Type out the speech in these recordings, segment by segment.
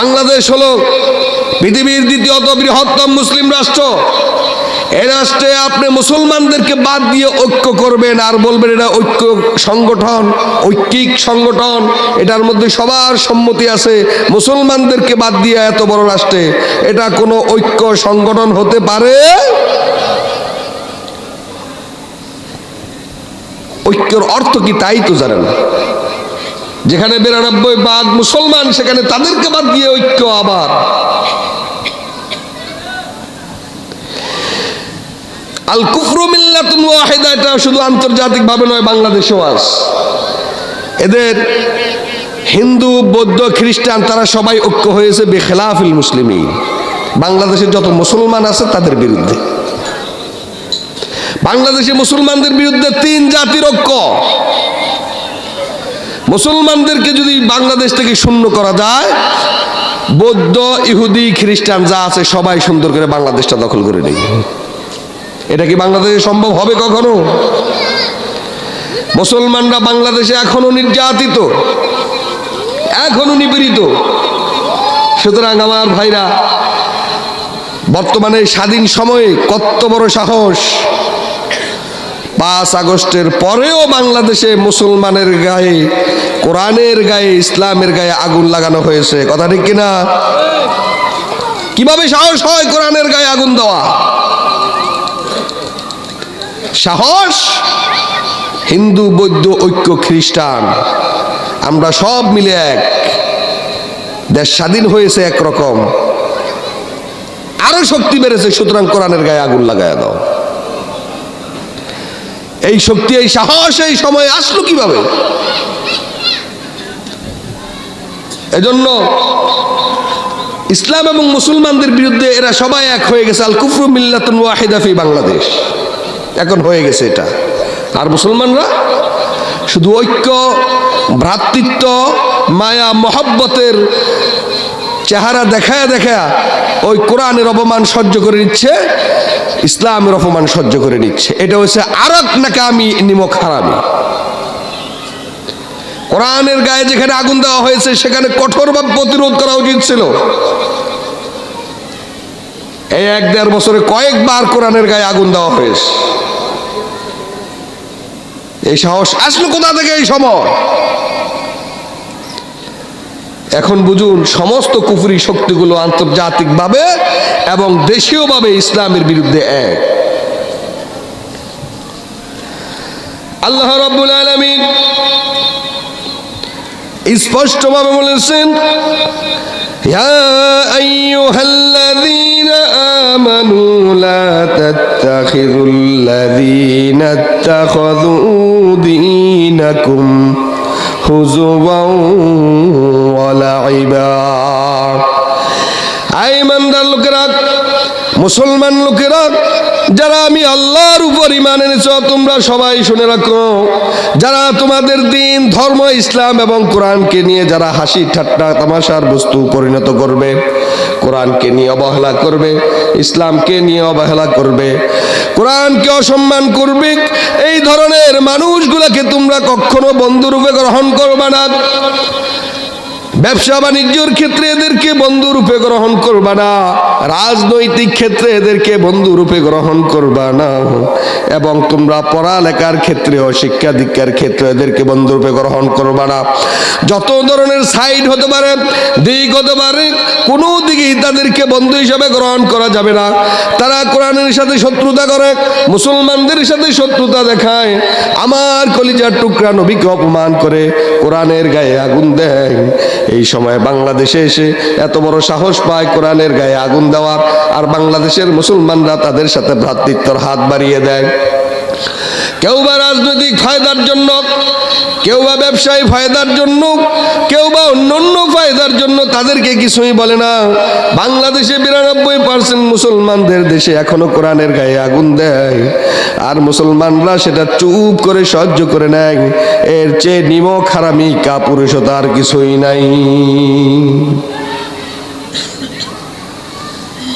বাংলাদেশ হলো পৃথিবীর দ্বিতীয়ত বৃহত্তম মুসলিম রাষ্ট্র। এই রাষ্ট্রে আপনি মুসলমানদেরকে বাদ দিয়ে ঐক্য করবেন আর বলবেন এটা ঐক্য সংগঠন, ঐক্যিক সংগঠন, এটার মধ্যে সবার সম্মতি আছে, মুসলমানদেরকে বাদ দিয়ে এত বড় রাষ্ট্রে এটা কোনো ঐক্য সংগঠন হতে পারে? ঐক্যের অর্থ কি তাই তো জানেন না। যেখানে 92% মুসলমান সেখানে তাদেরকে বাদ দিয়ে ঐক্য। আবার আল কুফরু মিল্লাতুন ওয়াহিদা, এটা শুধু আন্তর্জাতিক ভাবে নয়, বাংলাদেশেও আছে। এদের হিন্দু, বৌদ্ধ, খ্রিস্টান তারা সবাই ঐক্য হয়েছে বেখিলাফিল মুসলিমিন, বাংলাদেশের যত মুসলমান আছে তাদের বিরুদ্ধে। বাংলাদেশে মুসলমানদের বিরুদ্ধে 3 জাতির ঐক্য। মুসলমানদেরকে যদি বাংলাদেশ থেকে শূন্য করা যায়, বৌদ্ধ, ইহুদি, খ্রিস্টান যা আছে সবাই সুন্দর করে বাংলাদেশটা দখল করে নেবে। এটা কি বাংলাদেশে সম্ভব হবে কখনো? মুসলমানরা বাংলাদেশে এখনো নির্যাতিত, এখনো নিপীড়িত। সুতরাং আমার ভাইরা, বর্তমানে স্বাধীন সময়ে কত বড় সাহস! 5 আগস্টের পরেও বাংলাদেশে মুসলমানের গায়ে, কোরআনের গায়ে, ইসলামের গায়ে আগুন লাগানো হয়েছে। কথা ঠিক কিনা? কিভাবে সাহস হয় কোরআনের গায়ে আগুন দেওয়া? সাহস হিন্দু, বৌদ্ধ ঐক্য, খ্রিস্টান আমরা সব মিলে এক। দেশ স্বাধীন হয়েছে একরকম, আরো শক্তি বেড়েছে, সুতরাং কোরআনের গায়ে আগুন লাগায় দাও। এই শক্তি, এই সাহস এই সময় আসলো কিভাবে? এজন্য ইসলাম এবং মুসলমানদের বিরুদ্ধে এরা সবাই এক হয়ে গেছে। আল কুফরু মিল্লাতুন ওয়াহিদা ফি বাংলাদেশ এখন হয়ে গেছে এটা। আর মুসলমানরা শুধু ঐক্য, ভ্রাতৃত্ব, মায়া, মহব্বতের চেহারা দেখায়া দেখায়া ওই কোরআনের অপমান সহ্য করে নিচ্ছে, ইসলামের অপমান সহ্য করে নিচ্ছে। এটা হচ্ছে আরক নাকামি, নিমক হারামি। কোরআনের গায়ে যেখানে আগুন দেওয়া হয়েছে সেখানে কঠোরভাবে প্রতিরোধ করা উচিত ছিল। এই 1-1.5 বছরে কয়েকবার কোরআনের গায়ে আগুন দেওয়া হয়েছে। এই সাহস আসলো কোথা থেকে এই সময়? এখন বুঝুন, সমস্ত কুফরি শক্তিগুলো আন্তর্জাতিকভাবে এবং দেশীয়ভাবে ইসলামের বিরুদ্ধে এক। আল্লাহ রাব্বুল আলামিন স্পষ্টভাবে বলেছেন, ইয়া আইয়ুহাল্লাযীনা আমানু লা তাত্তাখিযুল্লাযীনা ইত্তাখাযু দীনাকুম হুজুওয়ান ওয়া লাইবা। আই ইমানদার লোকেরা, মুসলমান লোকেরা, যারা আমি আল্লাহর উপর ঈমান এনেছো, তোমরা সবাই শুনে রাখো, যারা তোমাদের দিন, ধর্ম, ইসলাম এবং কোরআনকে নিয়ে যারা হাসি ঠাট্টা তামাশার বস্তু পরিণত করবে, কোরআনকে নিয়ে অবহেলা করবে, ইসলামকে নিয়ে অবহেলা করবে, কোরআনকে অসম্মান করবে, এই ধরনের মানুষগুলোকে তোমরা কখনো বন্ধুরূপে গ্রহণ করবে না। ব্যবসা বাণিজ্যের ক্ষেত্রে এদেরকে বন্ধুরূপে গ্রহণ করবা না, রাজনৈতিক ক্ষেত্রে এদেরকে বন্ধুরূপে গ্রহণ করবা না, এবং তোমরা পড়ালেখার ক্ষেত্রেও, শিক্ষা দীক্ষার ক্ষেত্রে এদেরকে বন্ধুরূপে গ্রহণ করবা না। যত ধরনের সাইড হতে পারে, দিক হতে পারে, কোনো দিকেই তাদেরকে বন্ধু হিসাবে গ্রহণ করা যাবে না। তারা কোরআনের সাথে শত্রুতা করে, মুসলমানদের সাথে শত্রুতা দেখায়, আমার কলিজার টুকরা নবীকে অপমান করে, কোরআনের গায়ে আগুন দেয়। এই সময় বাংলাদেশে এসে এত বড় সাহস পায় কোরআনের গায়ে আগুন দেওয়ার, আর বাংলাদেশের মুসলমানরা তাদের সাথে ভ্রাতৃত্বের হাত বাড়িয়ে দেয়। কেউ বা রাজনৈতিক ফায়দার জন্য, কেউ বা ব্যবসায়ী ফায়দার জন্য, কেউ বা অন্যান্য ফায়দার জন্য তাদেরকে কিছুই বলে না। বাংলাদেশে 92% মুসলমানদের দেশে এখনো কোরআনের গায়ে আগুন দেয়, আর মুসলমানরা সেটা চুপ করে সহ্য করে নেয়। এর চেয়ে নিমক হারামি, কাপুরুষতা আর কিছুই নাই।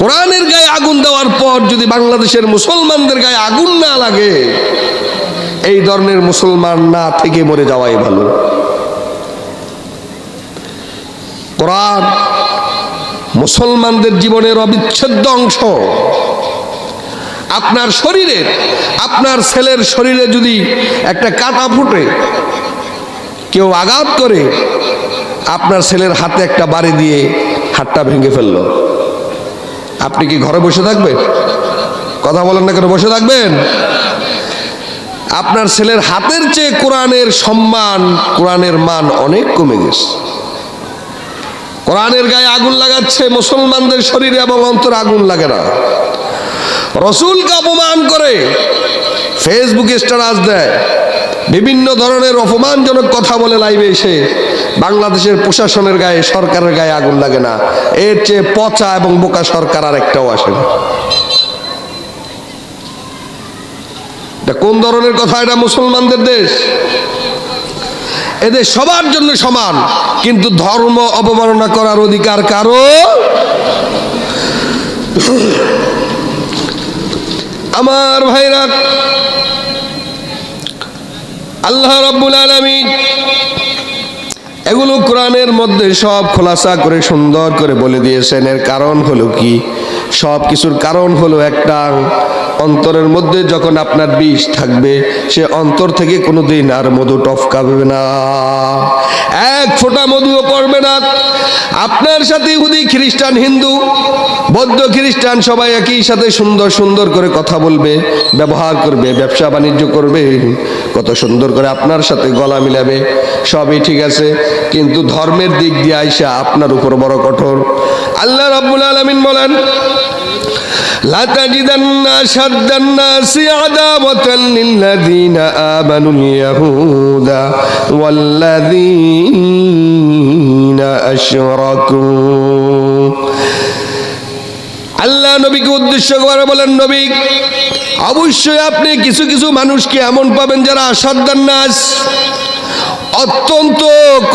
কোরআনের গায়ে আগুন দেওয়ার পর যদি বাংলাদেশের মুসলমানদের গায়ে আগুন না লাগে, এই ধরনের মুসলমান না থেকে মরে যাওয়াই ভালো। কোরআন মুসলমানদের জীবনের অবিচ্ছেদ্য অংশ। আপনার শরীরে, আপনার ছেলের শরীরে যদি একটা কাঁটা ফুটে, কেউ আঘাত করে, আপনার ছেলের হাতে একটা বাড়ি দিয়ে হাতটা ভেঙে ফেললো, আপনি কি ঘরে বসে থাকবেন? কথা বলেন না কেন? বসে থাকবেন? আপনার ছেলের হাতের চেয়ে কোরআনের সম্মান, কোরআনের মান অনেক কমে গেছে। কোরআনের গায়ে আগুন লাগাচ্ছে, মুসলমানদের শরীরে এবং অন্তরে আগুন লাগে না। রসুলকে অপমান করে ফেসবুকে স্ট্যাটাস দেয়, বিভিন্ন ধরনের অপমানজনক কথা বলে লাইভে এসে বাংলাদেশের প্রশাসনের গায়ে, সরকারের গায়ে আগুন লাগে না। এর চেয়ে পচা এবং বোকা সরকার আর একটাও আসে না। এটা কোন ধরনের কথা? এটা মুসলমানদের দেশ, এদের সবার জন্য সমান, কিন্তু ধর্ম অবমাননা করার অধিকার কারো। আমার ভাইরা, আল্লাহ রাব্বুল আলামিন এগুলো কোরআনের মধ্যে সব খোলাসা করে সুন্দর করে বলে দিয়েছেন। এর কারণ হলো কি? সব কিছুর কারণ হলো একটা, অন্তরের মধ্যে যখন আপনার বিষ থাকবে, সে অন্তর থেকে কোনোদিন আর মধু টপকাবে না, এক ফোঁটা মধুও পড়বে না। আপনার সাথে ইহুদি, খ্রিস্টান, হিন্দু, বৌদ্ধ, খ্রিস্টান সবাই একই সাথে সুন্দর সুন্দর করে কথা বলবে, ব্যবহার করবে, ব্যবসা বাণিজ্য করবে, কত সুন্দর করে আপনার সাথে গলা মিলাবে, সবই ঠিক আছে, কিন্তু ধর্মের দিক দিয়ে আইসা আপনার উপর বড় কঠোর। আল্লাহ রাব্বুল আলামিন বলেন, لا تجدن أشد الناس عداوة للذين آمنوا اليهود والذين أشركوا। আল্লাহ নবীকে উদ্দেশ্য করে বলেন, নবী অবশ্যই আপনি কিছু কিছু মানুষকে এমন পাবেন যারা আসাদ্দান নাস, অত্যন্ত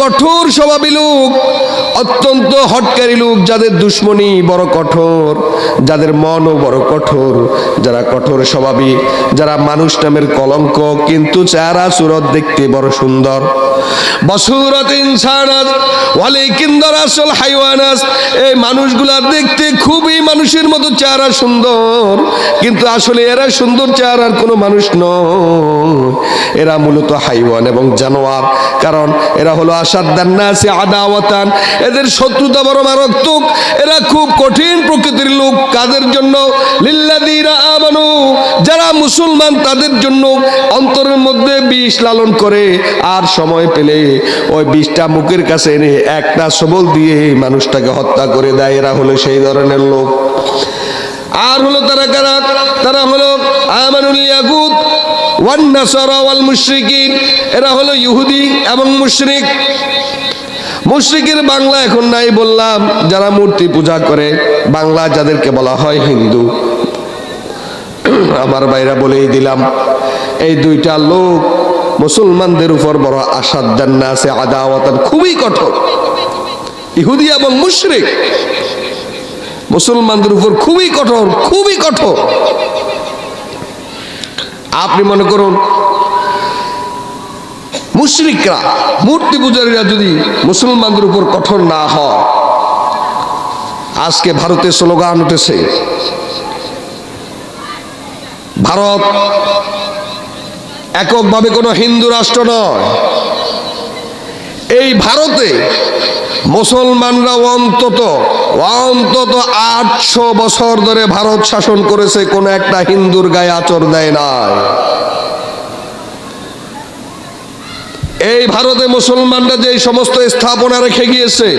কঠোর স্বভাবী লোক, অত্যন্ত হটকারী লোক, যাদের দুশ্মনী বড় কঠোর, যাদের মনও বড় কঠোর, যারা কঠোর স্বভাবী, যারা মানুষ নামের কলঙ্ক, কিন্তু চেহারা সুরত দেখতে বড় সুন্দর। বসুরত ইনসানাত ওয়ালাকিন দারাসুল হাইওয়ানাস, এই মানুষগুলা দেখতে খুবই মানুষের মতো চেহারা সুন্দর, কিন্তু আসলে এরা সুন্দর চেহারার কোনো মানুষ নয়, এরা মূলত হাইওয়ান এবং জানোয়ার। কারণ এরা হলো আসাদ্দান নাসি আদাওয়াতান, এদের শত্রুতা বড় মারাত্মক, এরা খুব কঠিন প্রকৃতির লোক। কাদের জন্য? লিল্লাযীনা আমানু, যারা মুসলমান তাদের জন্য অন্তরের মধ্যে বিষ লালন করে, আর সময় পেলে ওই বিষটা মুখের কাছে এনে একটা সবল দিয়ে মানুষটাকে হত্যা করে দেয়। এরা হলো সেই ধরনের লোক। আর হলো তারা কারা? তারা হলো আমানুল ইয়াহুদ ওয়ান নাসারা ওয়াল মুশরিকিন, এরা হলো ইহুদি এবং মুশরিক। মুশরিকের বাংলা এখন নাই বললাম, যারা মূর্তি পূজা করে, বাংলা যাদেরকে বলা হয় হিন্দু। আমার ভাইরা বলেই দিলাম, এই দুইটা লোক মুসলমানদের উপর বড় আসাদ্দান নাস আদাওয়াতান, খুবই কঠোর। ইহুদি এবং মুশরিক মুসলমানদের উপর খুবই কঠোর, খুবই কঠোর। আপনি মনে করুন, মুশরিকরা, মূর্তি পূজারীরা যদি মুসলমানদের উপর কঠোর না হয়, আজকে ভারতে স্লোগান উঠেছে, ভারত এককভাবে কোনো হিন্দু রাষ্ট্র নয়। এই ভারতে মুসলমানরা অন্তত 800 বছর ধরে ভারত শাসন করেছে, কোন একটা হিন্দুর গায়ে আঁচড় দেয় নাই। এই ভারতে মুসলমানরা যে সমস্ত স্থাপনা রেখে গিয়েছে,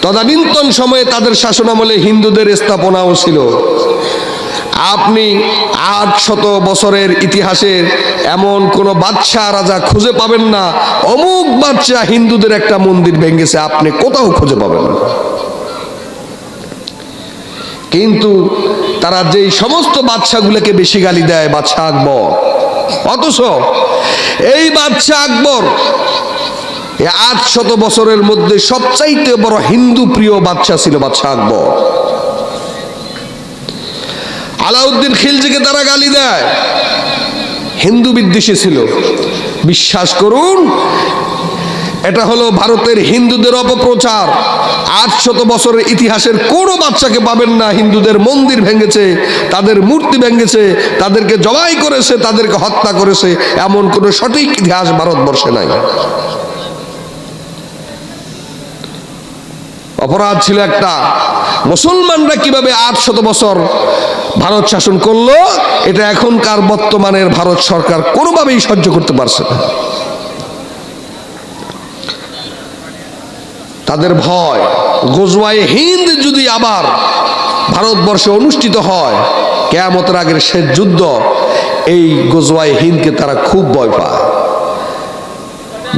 তদানীন্তন সময়ে তাদের শাসনামলে হিন্দুদের স্থাপনাও ছিল। আপনি 800 বছরের ইতিহাসে এমন কোন বাদশাহ রাজা খুঁজে পাবেন না অমুক বাদশাহ হিন্দুদের একটা মন্দির ভেঙেছে, আপনি কোথাও খুঁজে পাবেন না। কিন্তু তারা যেই সমস্ত বাদশাগুলোকে বেশি গালি দেয়, বাদশাহ আকবর, অথচ এই বাদশাহ আকবর 800 বছরের মধ্যে সবচাইতে বড় হিন্দু প্রিয় বাদশাহ ছিল বাদশাহ আকবর। আলাউদ্দিন খিলজিকে তারা গালি দেয়, হিন্দু বিদ্বেষী ছিল। বিশ্বাস করুন, এটা হলো ভারতের হিন্দুদের অপপ্রচার। 800 বছরের ইতিহাসের কোনো বাচ্চাকে পাবেন না হিন্দুদের মন্দির ভেঙেছে, তাদের মূর্তি ভেঙেছে, তাদেরকে জবাই করেছে, তাদেরকে হত্যা করেছে, এমন কোনো সঠিক ইতিহাস ভারতবর্ষে নাই। অপরাধ ছিল একটা, মুসলমানরা কিভাবে 800 বছর ভারত শাসন করলো, এটা এখনকার বর্তমানের ভারত সরকার কোনোভাবেই সহ্য করতে পারছে না। তাদের ভয়, গজওয়ায়ে হিন্দ যদি আবার ভারতবর্ষে অনুষ্ঠিত হয়, কিয়ামতের আগের শেষ যুদ্ধ, এই গজওয়ায়ে হিন্দকে তারা খুব ভয় পায়,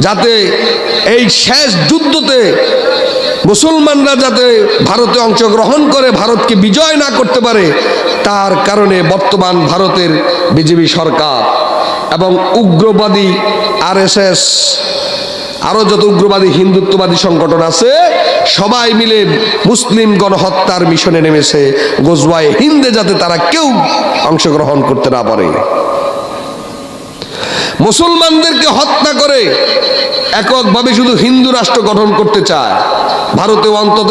যাতে এই শেষ যুদ্ধতে মুসলমানরা যাতে ভারতে অংশগ্রহণ করে ভারতকে বিজয় না করতে পারে, তার কারণে বর্তমান ভারতের বিজেপি সরকার এবং উগ্রবাদী RSS, আরো যত উগ্রবাদী হিন্দুত্ববাদী সংগঠন আছে, সবাই মিলে মুসলিম গণহত্যার মিশনে নেমেছে, গজওয়ায়ে হিন্দে যাতে তারা কেউ অংশগ্রহণ করতে না পারে। মুসলমানদেরকে হত্যা করে এককভাবে শুধু হিন্দু রাষ্ট্র গঠন করতে চায়। ভারতে অন্তত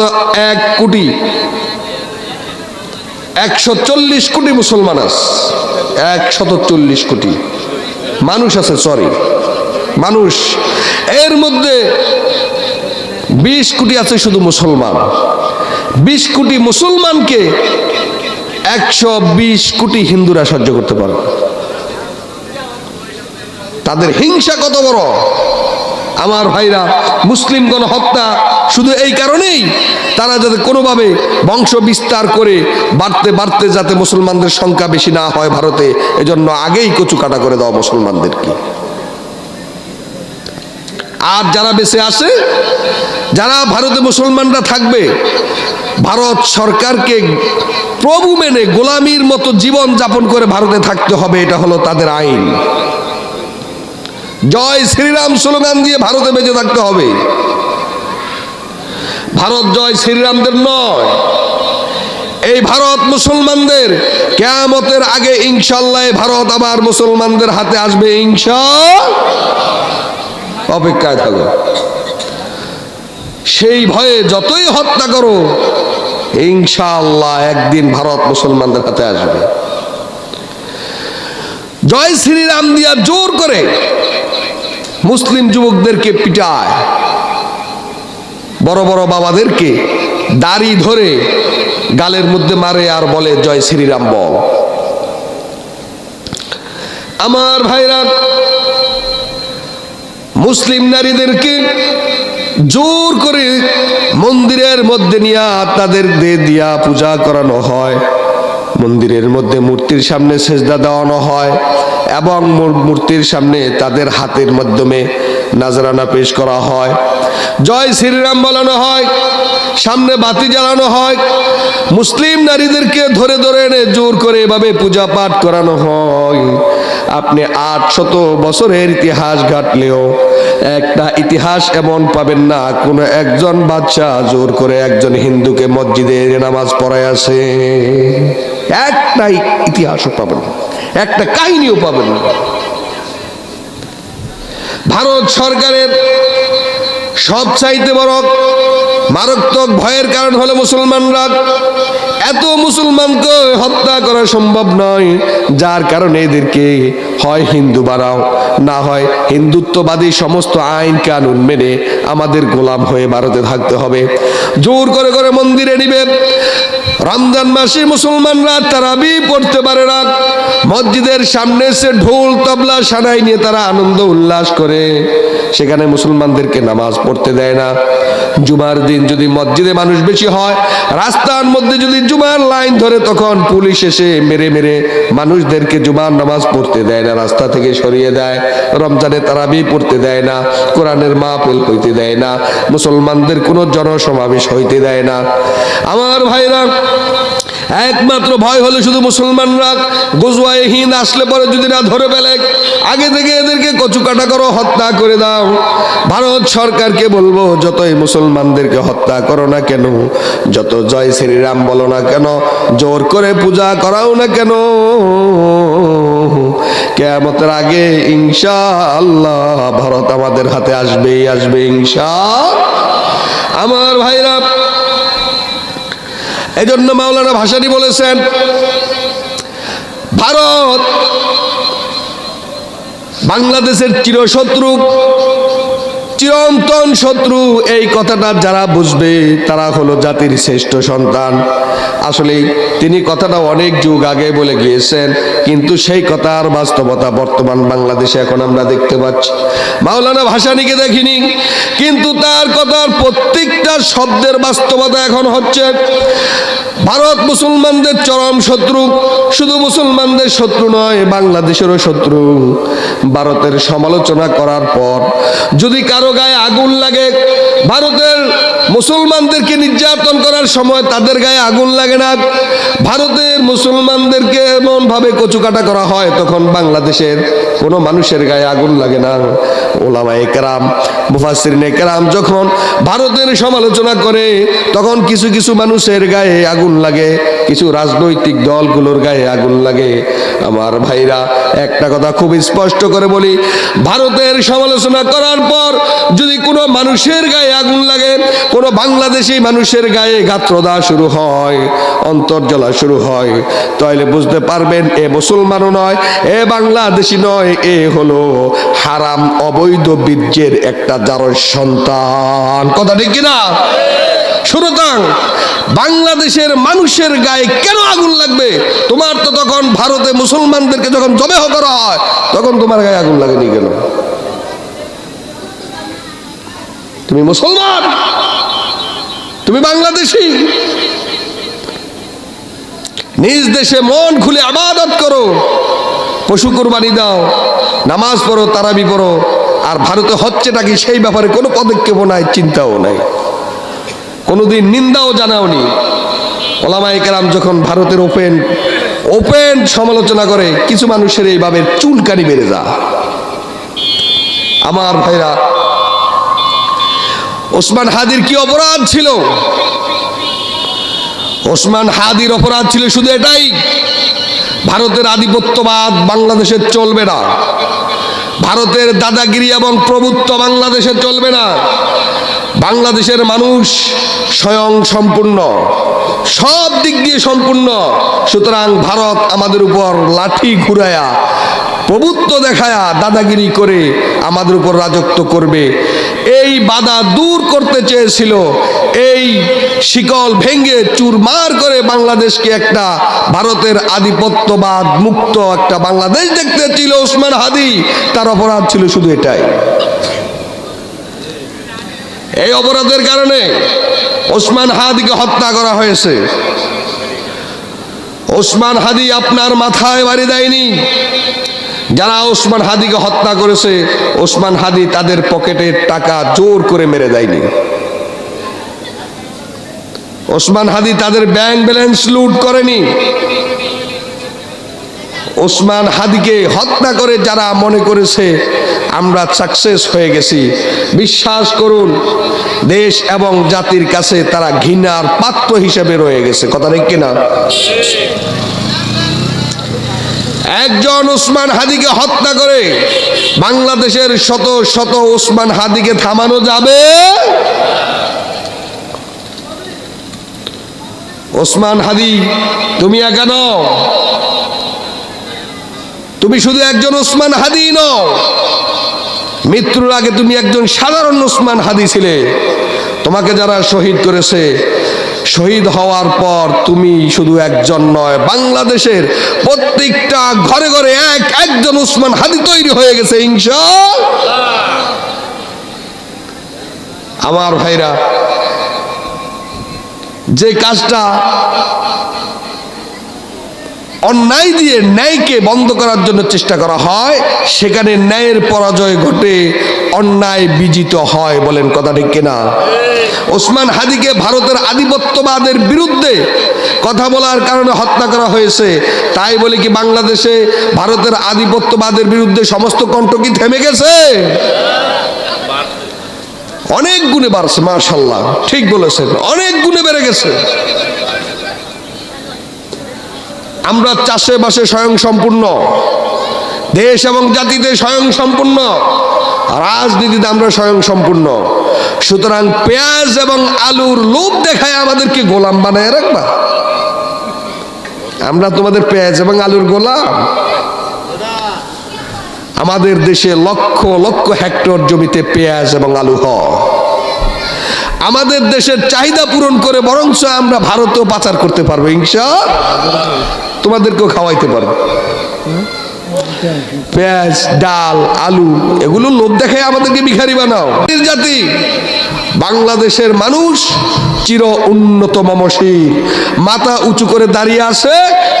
140 কোটি মুসলমান আছে, 140 কোটি মানুষ আছে, মানুষ, এর মধ্যে 20 কোটি আছে শুধু মুসলমান। 20 কোটি মুসলমানকে 120 কোটি হিন্দুরা সহ্য করতে পারে। তাদের হিংসা কত বড় আমার ভাইরা। মুসলিম গণহত্যা শুধু এই কারণেই, তারা যাতে কোনোভাবে বংশ বিস্তার করে বাড়তে বাড়তে যাতে মুসলমানদের সংখ্যা বেশি না হয় ভারতে, এজন্য আগেই কচু কাটা করে দেওয়া মুসলমানদেরকে। আর যারা বেঁচে আসে, যারা ভারতে মুসলমানরা থাকবে, ভারত সরকারকে প্রভু মেনে গোলামির মতো জীবন যাপন করে ভারতে থাকতে হবে, এটা হলো তাদের আইন। জয় শ্রীরাম স্লোগান দিয়ে ভারতে বেঁচে থাকতে হবে। ভারত জয় শ্রীরামদের নয়, এই ভারত মুসলমানদের। কিয়ামতের আগে ইনশাআল্লাহ ভারত আবার মুসলমানদের হাতে আসবে, অপেক্ষায় থাকো। সেই ভয়ে যতই হত্যা করো, ইনশাআল্লাহ একদিন ভারত মুসলমানদের হাতে আসবে। জয় শ্রীরাম দিয়া জোর করে মুসলিম যুবকদেরকে পিটায়, বড় বড় বাবাদেরকে দাড়ি ধরে গালের মধ্যে মারে আর বলে জয় শ্রীরাম বল। আমার ভাইরা, মুসলিম নারীদেরকে জোর করে মন্দিরের মধ্যে নিয়ে তাদের দিয়া পূজা করানো হয়, মন্দিরের মধ্যে মূর্তির সামনে সেজদা দেওয়ানো হয় এবং মূর্তির সামনে তাদের হাতের মাধ্যমে নাজরানা পেশ করা হয়, জয় শ্রীরাম বলানো হয়, সামনে বাতি জ্বালানো হয়। মুসলিম নারীদেরকে ধরে ধরে এনে জোর করে এভাবে পূজা পাঠ করানো হয়। আপনি 800 বছরের ইতিহাস ঘাটলেও একটা ইতিহাস এমন পাবেন না কোন একজন বাচ্চা জোর করে একজন হিন্দুকে মসজিদে নামাজ পড়ায় আসে। একটাই ইতিহাসও পাবেন না, একটা কাহিনীও পাবেন না। ভারত সরকারের সবচাইতে বড় মারাত্মক ভয়ের কারণ হলো মুসলমানরা। এত মুসলমানকে হত্যা করা সম্ভব নয়, যার কারণে এদেরকে হয় হিন্দু বানাও, না হয় হিন্দুত্ববাদী সমস্ত আইন কানুন মেনে আমাদের গোলাম হয়ে ভারতে থাকতে হবে। জোর করে করে মন্দিরে নিবে। রমজান মাসে মুসলমানরা তারাবি পড়তে পারে না, মসজিদের সামনে এসে ঢোল তবলা সানাই নিয়ে তারা আনন্দ উল্লাস করে, সেখানে মুসলমানদেরকে নামাজ পড়তে দেয় না। জুমার দিন যদি মসজিদে মানুষ বেশি হয়, রাস্তার মধ্যে যদি জুমার লাইন ধরে, তখন পুলিশ এসে মেরে মেরে মানুষদেরকে জুমার নামাজ পড়তে দেয় না, রাস্তা থেকে সরিয়ে দেয়। রমজানে তারাবি পড়তে দেয় না, কোরআনের মাহফিল হইতে দেয় না, মুসলমানদের কোনো জনসমাবেশ হইতে দেয় না। আমার ভাইরা, একমাত্র ভয় হলো শুধু মুসলমানরা গজওয়ায়ে হিন্দ আসলে পরে যদি না ধরে ফেলে, আগে থেকে এদেরকে কচুকাটা করো, হত্যা করে দাও। ভারত সরকারকে বলবো, যতই মুসলমানদেরকে হত্যা করো না কেন, যত জয় শ্রীরাম বলো না কেন, জোর করে পূজা করাও না কেন, কিয়ামতের আগে ইনশাআল্লাহ ভারত আমাদের হাতে আসবেই আসবে আমার ভাইরা। এজন্য মাওলানা ভাসানী বলেছেন, ভারত বাংলাদেশের চিরশত্রু, চিরন্তন শত্রু। এই কথাটা যারা বুঝবে তারা হলো জাতির শ্রেষ্ঠ সন্তান। আসলে তিনি কথাটা অনেক যুগ আগে বলে গিয়েছেন, কিন্তু সেই কথার বাস্তবতা বর্তমান বাংলাদেশে এখন আমরা দেখতে পাচ্ছি। মাওলানা ভাসানীকে দেখিনি, কিন্তু তার কথার প্রত্যেকটা শব্দের বাস্তবতা এখন হচ্ছে। ভারত মুসলমানদের চরম শত্রু, শুধু মুসলমানদের শত্রু নয়, বাংলাদেশেরও শত্রু। ভারতের সমালোচনা করার পর যদি কারো গায়ে আগুন লাগে, ভারতের মুসলমানদেরকে নির্যাতন করার সময় তাদের গায়ে আগুন লাগে না, ভারতের মুসলমানদেরকে এমন ভাবে কচুকাটা করা হয়, তখন বাংলাদেশের কোনো মানুষের গায়ে আগুন লাগে না। ওলামায়ে কেরাম, মুফাসসিরিনে কেরাম যখন ভারতের সমালোচনা করে, তখন কিছু কিছু মানুষের গায়ে আগুন লাগে, কিছু রাজনৈতিক দলগুলোর গায়ে আগুন লাগে। আমার ভাইরা, একটা কথা খুব স্পষ্ট করে বলি, ভারতের সমালোচনা করার পর যদি কোনো মানুষের গায়ে আগুন লাগে, কোনো বাংলাদেশি মানুষের গায়ে গাত্রদা শুরু হয়, অন্তর্জলা শুরু হয়, তাহলে বুঝতে পারবেন এ মুসলমানও নয়, এ বাংলাদেশি নয়, এ হলো হারাম অবৈধ বীর্যের একটা জারজ সন্তান। কথা ঠিক কিনা? সুতরাং বাংলাদেশের মানুষের গায়ে কেন আগুন লাগবে? তোমার তো তখন ভারতে মুসলমানদেরকে যখন জবেহ করা হয়, তখন তোমার গায়ে আগুন লাগেনি কেন? তুমি মুসলমান, তুমি বাংলাদেশি, নিজ দেশে মন খুলে ইবাদত করো, পশু কুরবানি দাও, নামাজ পড়ো, তারাবি পড়ো। আর ভারতে হচ্ছেটা কি সেই ব্যাপারে কোনো পদক্ষেপও নাই, চিন্তাও নাই, কোনোদিন নিন্দাও জানাওনি। ওলামায়ে কেরাম যখন ভারতের ওপেন সমালোচনা করে, কিছু মানুষের এইভাবে চুলকানি বেড়ে যায়। আমার ভাইরা, ওসমান হাদির কি অপরাধ ছিল? ওসমান হাদির অপরাধ ছিল শুধু এটাই, ভারতের আধিপত্যবাদ বাংলাদেশে চলবে না, ভারতের দাদাগিরি এবং প্রভুত্ব বাংলাদেশে চলবে না। বাংলাদেশের মানুষ স্বয়ং সম্পূর্ণ, সব দিক দিয়ে সম্পূর্ণ। সুতরাং ভারত আমাদের উপর লাঠি ঘুরায়া, প্রভুত্ব দেখায়া, দাদাগিরি করে আমাদের উপর রাজত্ব করবে, এই বাধা দূর করতে চেয়েছিল। এই শিকল ভেঙ্গে চুরমার করে বাংলাদেশকে একটা ভারতের আধিপত্যবাদ মুক্ত একটা বাংলাদেশ দেখতে ছিল ওসমান হাদি। তার অপরাধ ছিল শুধু এটাই। এই অপরাধের কারণে ওসমান হাদিকে হত্যা করা হয়েছে। ওসমান হাদি আপনার মাথায় বাড়ি দেয়নি। যারা ওসমান হাদিকে হত্যা করেছে, ওসমান হাদি তাদের পকেটের টাকা জোর করে মেরে দেয়নি। ওসমান হাদি তাদের ব্যাংক ব্যালেন্স লুট করেনি। ওসমান হাদিকে হত্যা করে যারা মনে করেছে আমরা সাকসেস হয়ে গেছি, বিশ্বাস করুন দেশ এবং জাতির কাছে তারা ঘৃণার পাত্র হিসেবে রয়ে গেছে। কথা ঠিক কিনা? একজন ওসমান হাদিকে হত্যা করে বাংলাদেশের শত শত ওসমান হাদিকে থামানো যাবে? ওসমান হাদি তুমি একা নও, তুমি শুধু একজন ওসমান হাদি নও, মৃত্যুর আগে তুমি একজন সাধারণ ওসমান হাদি ছিলে। তোমাকে যারা শহীদ করেছে, শহীদ হওয়ার পর তুমি শুধু একজন নয়, বাংলাদেশের প্রত্যেকটা ঘরে ঘরে একজন ওসমান হাদি তৈরি হয়ে গেছে ইনশাআল্লাহ। আমার ভাইরা, যে কাজটা অন্যায় দিয়ে ন্যায়কে বন্ধ করার জন্য চেষ্টা করা হয়, সেখানে ন্যায়ের পরাজয় ঘটে, অন্যায় বিজিত হয়। বলেন কথা ঠিক কিনা? ওসমান হাদিকে ভারতের আধিপত্যবাদের বিরুদ্ধে কথা বলার কারণে হত্যা করা হয়েছে। তাই বলে কি বাংলাদেশে ভারতের আধিপত্যবাদের বিরুদ্ধে সমস্ত কণ্ঠ কি থেমে গেছে? অনেক গুণে বাড়ছে, মাশাআল্লাহ, ঠিক বলেছেন, অনেক গুণে বেড়ে গেছে। আমরা চাষে বাসে স্বয়ং সম্পূর্ণ, দেশ এবং জাতিতে স্বয়ং সম্পূর্ণ, রাজনীতিতে আমরা স্বয়ং সম্পূর্ণ। সুতরাং পেঁয়াজ এবং আলুর লোভ দেখায় আমাদেরকে গোলাম বানায় রাখবা? আমরা তোমাদের পেঁয়াজ এবং আলুর গোলাম? আমাদের দেশে লক্ষ লক্ষ হেক্টর জমিতে পেঁয়াজ এবং আলু হয়। আমাদের দেশের চাহিদা পূরণ করে বরঞ্চ আমরা ভারতেও পাচার করতে পারবো ইনশাআল্লাহ, তোমাদেরকেও খাওয়াইতে পারবো। পেঁয়াজ, ডাল, আলু এগুলো লোভ দেখায় আমাদেরকে ভিখারি বানাও। জাতি বাংলাদেশের মানুষ চির উন্নত মমশীল, মাথা উঁচু করে দাঁড়িয়ে আছে,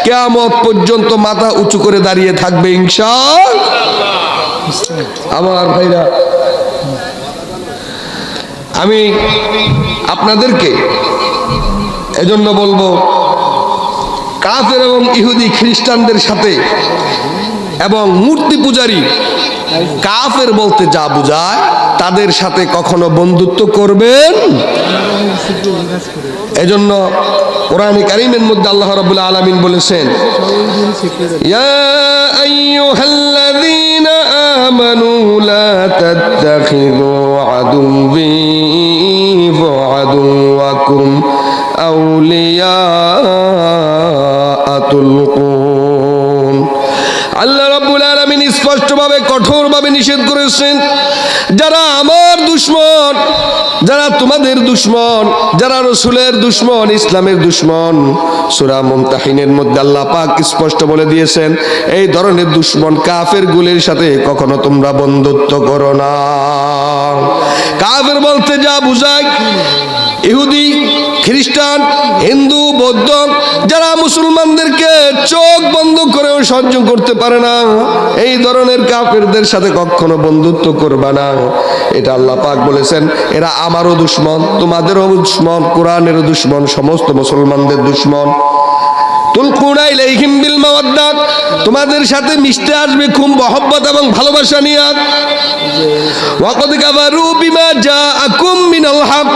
কিয়ামত পর্যন্ত মাথা উঁচু করে দাঁড়িয়ে থাকবে ইনশাআল্লাহ। আমার ভাইরা, আমি আপনাদেরকে এজন্য বলবো, কাফের এবং ইহুদি খ্রিস্টানদের সাথে এবং মূর্তি পূজারী, কাফের বলতে যা বোঝায়, তাদের সাথে কখনো বন্ধুত্ব করবেন। এজন্য কোরআনে কারীমের মধ্যে আল্লাহ রাব্বুল আলামিন বলেছেন, ইয়া আইয়ুহাল্লাযীনা আমানু লা তাত্তাখিযু আদুওয়ি ওয়া আদুওয়াকুম আউলিয়া তুলকুন। আল্লাহ রাব্বুল আলামিন স্পষ্টভাবে কঠোরভাবে নিষেধ করেছেন, যারা আমার দুশমন, যারা তোমাদের দুশমন, যারা রাসূলের দুশমন, ইসলামের দুশমন, সূরা মুমতাহিনের মধ্যে আল্লাহ পাক স্পষ্ট বলে দিয়েছেন, এই ধরনের দুশমন কাফের গুলির সাথে কখনো তোমরা বন্ধুত্ব করো না। কাফের বলতে যা বুঝায়, ইহুদি, খ্রিস্টান, হিন্দু, বৌদ্ধ, যারা মুসলমানদেরকে চোখ বন্ধ করেও সহ্য করতে পারে না, এই ধরনের কাফেরদের সাথে কখনো বন্ধুত্ব করবা না। এটা আল্লাহ পাক বলেছেন, এরা আমারও দুশমন, তোমাদেরও দুশমন, কোরআনেরও দুশমন, সমস্ত মুসলমানদের দুশমন। তুলকুনা ইলাইহিম বিল মাওয়াদ্দাহ, তোমাদের সাথে মিশতে আসবে খুব মহব্বত এবং ভালোবাসা নিয়ে। ওয়াকাদ কাফারু বিমা জাআকুম মিনাল হক,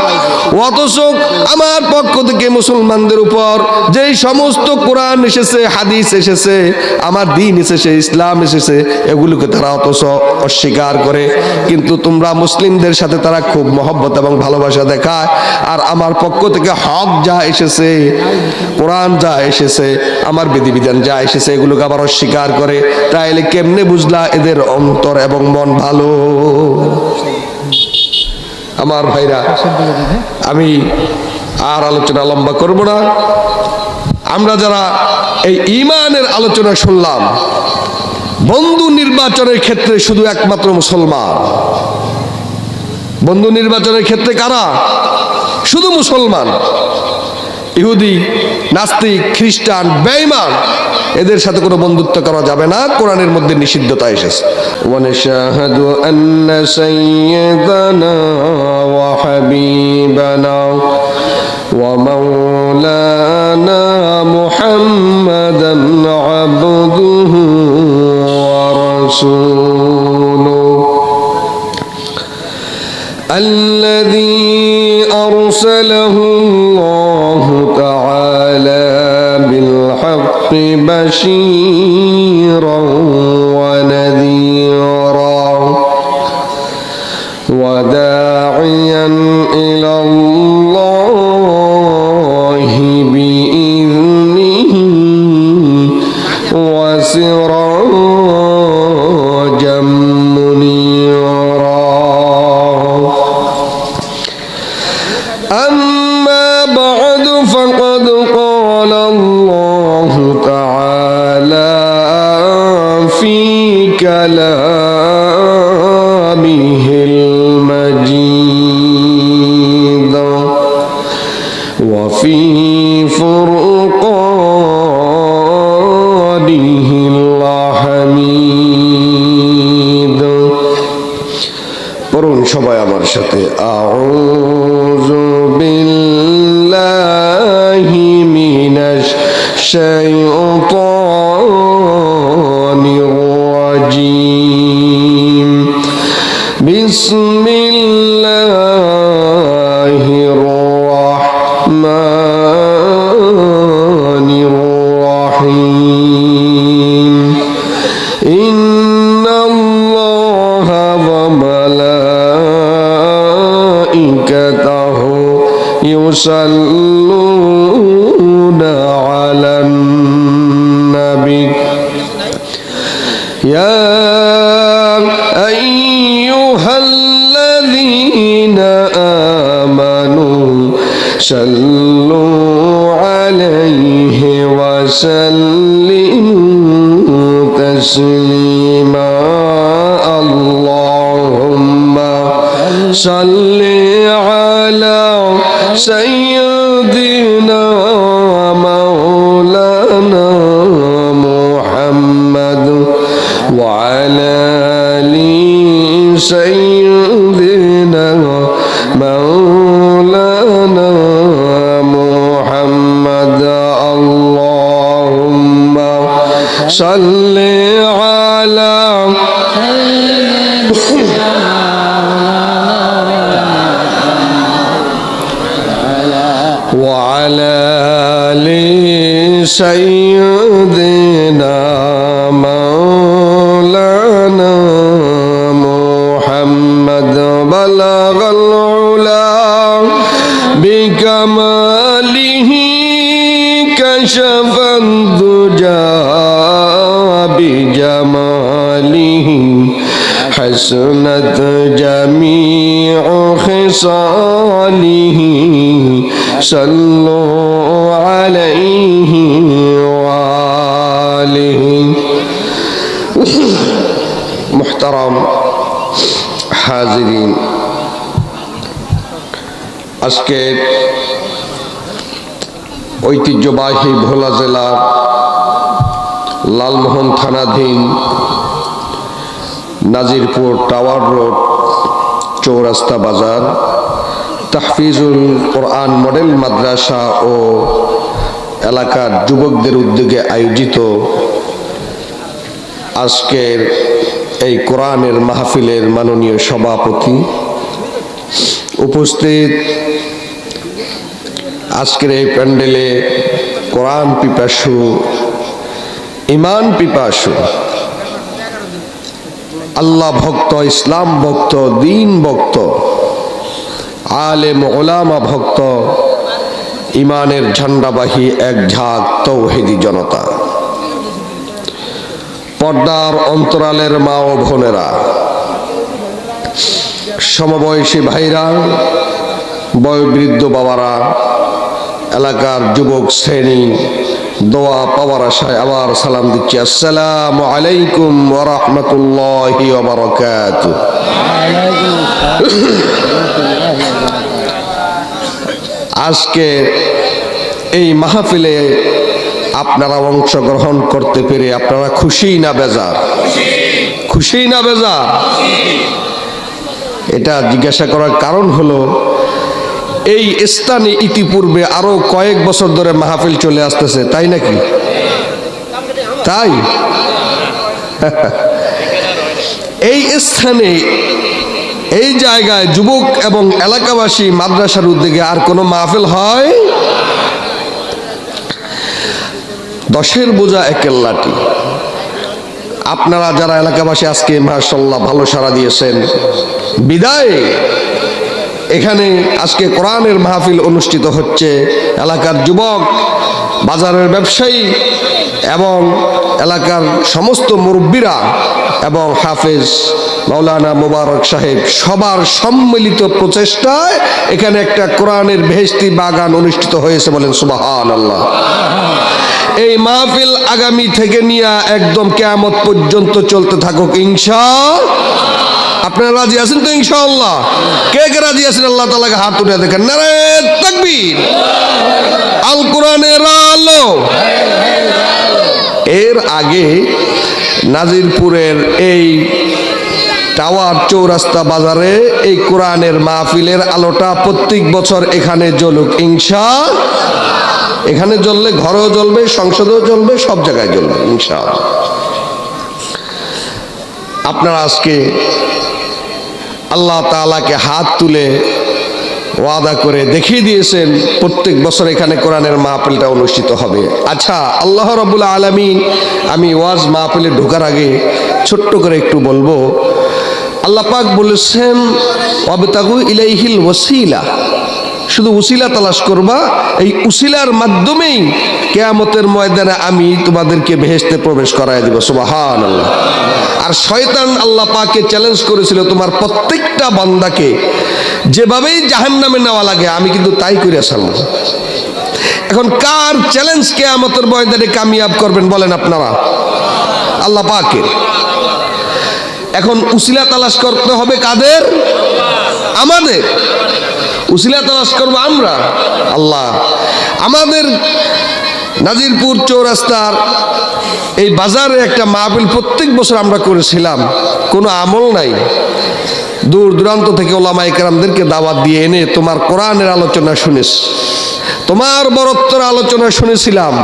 অথচ আমার পক্ষ থেকে মুসলমানদের উপর যেই সমস্ত কোরআন এসেছে, হাদিস এসেছে, আমার দ্বীন এসেছে, ইসলাম এসেছে, এগুলোকে তারা অথচ অস্বীকার করে। কিন্তু তোমরা মুসলিমদের সাথে তারা খুব মহব্বত এবং ভালোবাসা দেখায়, আর আমার পক্ষ থেকে হক যা এসেছে, কোরআন যা এসেছে, আমার বিধিবিধান যা এসেছে, এগুলোকে আবার অস্বীকার করে। তাইলে কেমনে বুঝলা এদের অন্তর এবং মন ভালো? আমার ভাইরা, আমি আর আলোচনা লম্বা করব না। আমরা যারা এই ঈমানের আলোচনা শুনলাম, বন্ধু নির্বাচনের ক্ষেত্রে শুধু একমাত্র মুসলমান। বন্ধু নির্বাচনের ক্ষেত্রে কারা? শুধু মুসলমান। ইহুদি, নাস্তিক, খ্রিস্টান, বেঈমান, এদের সাথে কোনো বন্ধুত্ব করা যাবে না, কোরআনের মধ্যে নিষিদ্ধতা এসেছে। ওয়ানাশহাদু আন্না সাইয়্যিদানা ওয়া হাবিবানা ওয়া মাওলানা মুহাম্মাদান আবদুহু ওয়া রাসূলুহু আল্লাযী আরসালাহু আল্লাহু তাআলা বিল হাক্কি বাশীরান ওয়া নাযীরা ওয়া দাঈয়ান ইলাল্লাহি বিইذনিহি ওয়া সিরাজাম মুনীরা। أما بعد فقد قال الله تعالى في كلامه المجيد وفي فرقانه الحميد। পড়ুন সবাই আমার সাথে, আউযু বিল্লাহি মিনাশ শাইতানির রাজীম। বিসমিল্লাহির রাহমানির রাহিম। يصلون على النبي يا أيها الذين آمنوا صلوا عليه وسلموا تسليما اللهم صل على سيدنا مولانا محمد وعلى آل سيدنا مولانا محمد اللهم صل على وعلى آل سيدنا مولانا محمد بلغ العلا بكماله كشف الدجى بجماله حسنت جميع خصاله صلوا عليه وآله محترم হাজিরিন আজকে ঐতিহ্যবাহী ভোলা জেলার লালমোহন থানাধীন নাজিরপুর টাওয়ার রোড চৌরাস্তা বাজার তাহফিজুল কোরআন মডেল মাদ্রাসা ও এলাকার যুবকদের উদ্যোগে আয়োজিত আজকের এই কোরআনের মাহফিলের মাননীয় সভাপতি উপস্থিত আজকের এই প্যান্ডেলে কোরআন পিপাসু ঈমান পিপাসু আল্লাহ ভক্ত ইসলাম ভক্ত দ্বীন ভক্ত আলেম ওলামা ভক্ত ঈমানের ঝান্ডাবাহী এক ঝাঁক তৌহিদি জনতা পর্দার অন্তরালের মা ও বোনেরা সমবয়সী ভাইরা বয়োবৃদ্ধ বাবারা এলাকার যুবক শ্রেণী দোয়া পাওয়ার আশায় আবার সালাম দিচ্ছি আসসালামু আলাইকুম ওয়া রাহমাতুল্লাহি ওয়া বারাকাতুহু আজকে এই মাহফিলে আপনারা অংশগ্রহণ করতে পেরে আপনারা খুশি না বেজার? খুশি না বেজার? এটা জিজ্ঞাসা করার কারণ হলো এই স্থানে ইতিপূর্বে আরো কয়েক বছর ধরে মাহফিল চলে আসতেছে, তাই নাকি? তাই এই স্থানে এই জায়গায় যুবক এবং এলাকাবাসী মাদ্রাসার উদ্যোগে আর কোনো মাহফিল হয়? 10-এর বোঝা একের লাঠি। আপনারা যারা এলাকাবাসী আজকে মাশাআল্লাহ ভালো সাড়া দিয়েছেন বিদায় এখানে আজকে কোরআনের মাহফিল অনুষ্ঠিত হচ্ছে। এলাকার যুবক, বাজারের ব্যবসায়ী এবং এলাকার সমস্ত মুরব্বীরা এবং হাফেজ মাওলানা মোবারক সাহেব সবার সম্মিলিত প্রচেষ্টায় এখানে একটা কোরআনের বেহেশতি বাগান অনুষ্ঠিত হয়েছে, বলেন সুবহানাল্লাহ। এই মাহফিল আগামী থেকে নিয়ে একদম কিয়ামত পর্যন্ত চলতে থাকুক ইনশাআল্লাহ। আপনারা রাজি আছেন তো ইনশাআল্লাহ? কে কে রাজি আছেন আল্লাহ তাআলাকে হাত উঠে দেখেন। নারে তাকবীর। আল কোরআনের আলো। এর আগে নাজিরপুরের এই টাওয়ার চৌরাস্তা বাজারে এই কোরআনের মাহফিলের আলোটা প্রত্যেক বছর এখানে জ্বলুক ইনশাআল্লাহ। এখানে জ্বললে ঘরেও জ্বলবে, সংসদেও জ্বলবে, সব জায়গায় জ্বলবে ইনশাআল্লাহ। আপনারা আজকে আল্লাহ তাআলাকে হাত তুলে ওয়াদা করে দেখিয়ে দিয়েছেন প্রত্যেক বছর এখানে কোরআনের মাহফিলটা অনুষ্ঠিত হবে। আচ্ছা, আল্লাহ রাব্বুল আলামিন, আমি ওয়াজ মাহফিলে ঢোকার আগে ছোট্ট করে একটু বলবো, আল্লাহ পাক বলেছেন ওয়াবতাগু ইলাইহিল ওয়াসিলা, শুধু উসিলা তালাশ করবা, এই উসিলার মাধ্যমেই কিয়ামতের ময়দানে আমি তোমাদেরকে বেহেশতে প্রবেশ করায় দিব। সুবহানাল্লাহ। আর শয়তান আল্লাহ পাককে চ্যালেঞ্জ করেছিল, তোমার প্রত্যেকটা বান্দাকে যেভাবেই জাহান্নামে নেওয়া লাগে আমি কিন্তু তাই করে ছাড়ব। এখন কার চ্যালেঞ্জ কিয়ামতের ময়দানে কামিয়াব করবেন বলেন আপনারা? আল্লাহ পাকের। এখন উসিলা তালাশ করতে হবে কাদের? আমাদের। উসিলা তালাশ করবো আমরা। আল্লাহ আমাদের নাজিরপুর চৌরাস্তার এই বাজারে একটা মাহফিল প্রত্যেক বছর আমরা করেছিলাম, কোনো আমল নাই। দূর দূরান্ত থেকে ওলামায়ে কেরামদেরকে দাওয়াত দিয়ে এনে তোমার কোরআনের আলোচনা শুনেছ, তোমার বরত্বের আলোচনা শুনেছিলাম,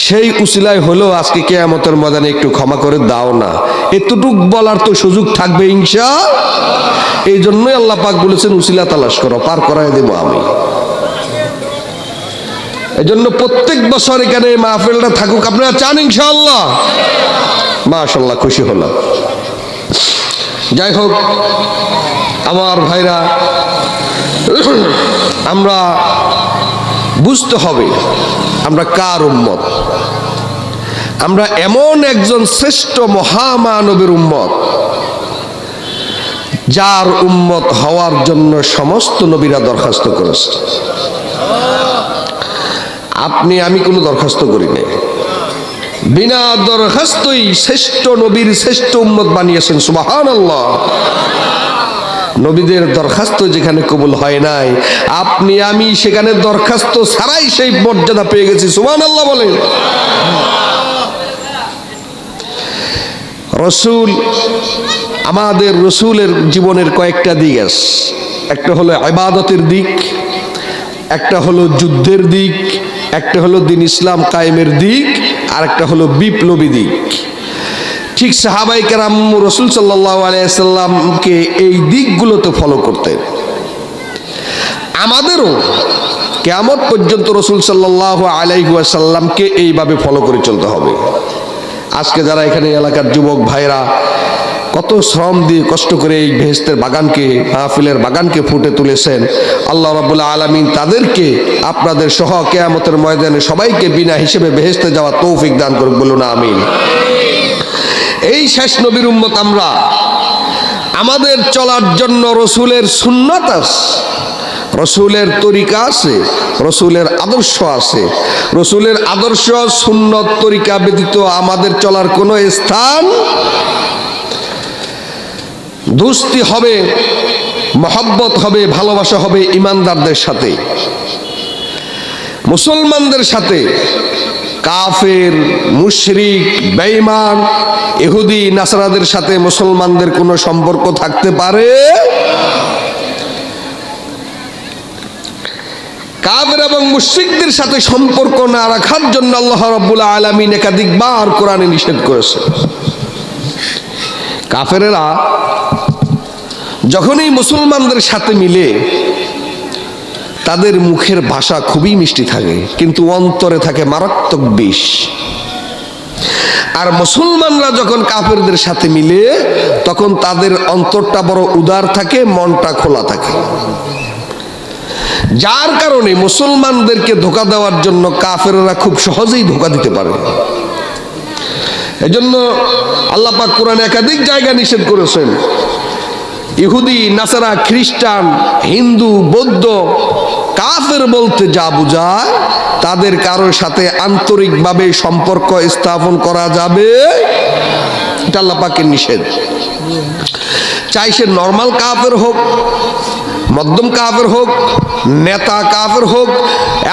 সেই উসিলায় হলো আজকে কিয়ামতের ময়দানে একটু ক্ষমা করে দাও না, এতটুক বলার তো সুযোগ থাকবে ইনশাআল্লাহ। এই জন্যই আল্লাহ পাক বলেছেন উসিলা তালাশ করো, পার করায় দেব আমি। এই জন্য প্রত্যেক বছর এখানে মাহফিলটা থাকুক, আপনারা চান ইনশাআল্লাহ? মাশাআল্লাহ, খুশি হলাম। যাই হোক আমার ভাইরা, আমরা বুঝতে হবে আমরা কার উম্মত। আমরা এমন একজন শ্রেষ্ঠ মহামানবের উম্মত, যার উম্মত হওয়ার জন্য সমস্ত নবীরা দরখাস্ত করেছে। আপনি আমি কোনো দরখাস্ত করি নাই, বিনা দরখাস্তই শ্রেষ্ঠ নবীর শ্রেষ্ঠ উম্মত বানিয়েছেন। সুবহানাল্লাহ। নবীদের দরখাস্ত যেখানে কবুল হয় নাই, আপনি আমি সেখানে দরখাস্ত ছাড়াই সেই মর্যাদা পেয়ে গেছি। সুবহানাল্লাহ বলেন। রসুল, আমাদের রসুলের জীবনের কয়েকটা দিক আছে। একটা হলো ইবাদতের দিক, একটা হলো যুদ্ধের দিক, একটা হলো দ্বীন ইসলাম কায়েমের দিক, আর একটা হলো বিপ্লবী দিক। ঠিক সাহাবায়ে কেরাম রাসূল সাল্লাল্লাহু আলাইহি সাল্লামকে এই দিকগুলোতে ফলো করতেন। আমাদেরও কিয়ামত পর্যন্ত রাসূল সাল্লাল্লাহু আলাইহি ওয়াসাল্লামকে এইভাবে ফলো করে চলতে হবে। আজকে যারা এখানে এলাকার যুবক ভাইরা কত শ্রম দিয়ে কষ্ট করে এই বেহেশতের বাগানকে, মাহফিলের বাগানকে ফুটে তুলেছেন, আল্লাহ রাব্বুল আলামিন তাদেরকে আপনাদের সহ কিয়ামতের ময়দানে সবাইকে বিনা হিসেবে বেহেশতে যাওয়ার তৌফিক দান করুক, বলুন আমিন। এই শেষ নবীর উম্মত আমরা, আমাদের চলার জন্য রসুলের সুন্নাত আছে, রসুলের তরিকা আছে, রসুলের আদর্শ আছে। রসুলের আদর্শ সুন্নত তরিকা ব্যতীত আমাদের চলার কোনো স্থান। দোস্তি হবে, মহব্বত হবে, ভালোবাসা হবে ইমানদারদের সাথে, মুসলমানদের সাথে। কাফের, মুশরিক, বেঈমান, ইহুদি, নাসারাদের সাথে মুসলমানদের কোনো সম্পর্ক থাকতে পারে? কাফের এবং মুশরিকদের সাথে সম্পর্ক না রাখার জন্য আল্লাহ রাব্বুল আলামিন একাধিকবার কোরআনে নিষেধ করেছে। কাফেরেরা যখনই মুসলমানদের সাথে মিলে, তাদের মুখের ভাষা খুবই মিষ্টি থাকে, কিন্তু অন্তরে থাকে মারাত্মক বিষ। আর মুসলমানরা যখন কাফেরদের সাথে মিলে, তখন তাদের অন্তরটা বড় উদার থাকে, মনটা খোলা থাকে। যার কারণে মুসলমানদেরকে ধোঁকা দেওয়ার জন্য কাফেররা খুব সহজেই ধোঁকা দিতে পারে। এজন্য আল্লাহ পাক কোরআনে একাধিক জায়গা নিষেধ করেছেন। ইহুদি, নাসারা, খ্রিস্টান, হিন্দু, বৌদ্ধ, কাফের বলতে যা বোঝায়, তাদের কারোর সাথে আন্তরিকভাবে সম্পর্ক স্থাপন করা যাবে, এটা আল্লাহ পাকের নিষেধ। চাই সে নর্মাল কাফের হোক, মধ্যম কাফের হোক, নেতা কাফের হোক,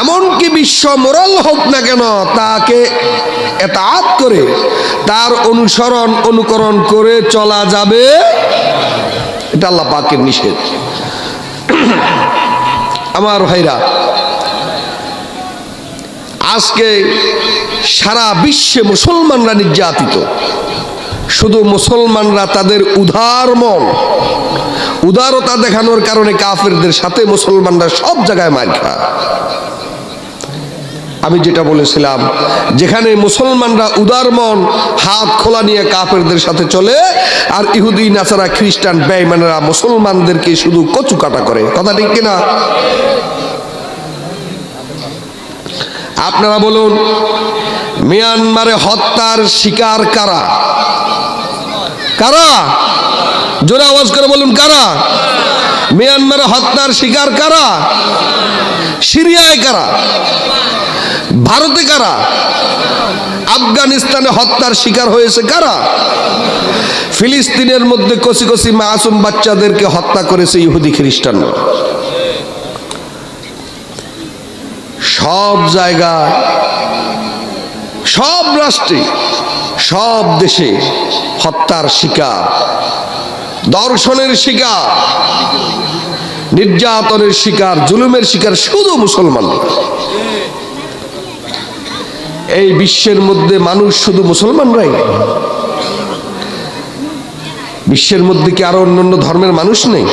এমনকি বিশ্ব মোরাল হোক না কেন, তাকে এতাআত করে তার অনুসরণ অনুকরণ করে চলা যাবে, এটা আল্লাহ পাকের নিষেধ। আমার ভাইরা, আজকে সারা বিশ্বে মুসলমানরা নির্যাতিত। শুধু মুসলমানরা তাদের উদার মন, উদারতা দেখানোর কারণে কাফেরদের সাথে মুসলমানরা সব জায়গায় মার খায়। আমি যেটা বলেছিলাম, যেখানে মুসলমানরা উদার মন, হাত খোলা নিয়ে কাফেরদের সাথে চলে, আর ইহুদি, নাসারা, খ্রিস্টান, বেঈমানেরা মুসলমানদেরকে শুধু কচু কাটা করে। কথা ঠিক কিনা? আপনারা বলুন, মিয়ানমারে হত্যার শিকার কারা? কারা? জোরে আওয়াজ করে বলুন, কারা? মিয়ানমারে হত্যার শিকার কারা? সিরিয়ায় কারা? ভারতে কারা? আফগানিস্তানে হত্যার শিকার হয়েছে কারা? ফিলিস্তিনের মধ্যে কচি কচি মাসুম বাচ্চাদেরকে হত্যা করেছে ইহুদি খ্রিস্টানরা। সব জায়গায়, সব রাষ্ট্রে, সব দেশে হত্যার শিকার, দর্শনের শিকার, নির্যাতনের শিকার, জুলুমের শিকার শুধু মুসলমান। এই বিশ্বের মধ্যে মানুষ শুধু মুসলমানরাই? বিশ্বের মধ্যে কি আরো অন্যান্য ধর্মের মানুষ নেই?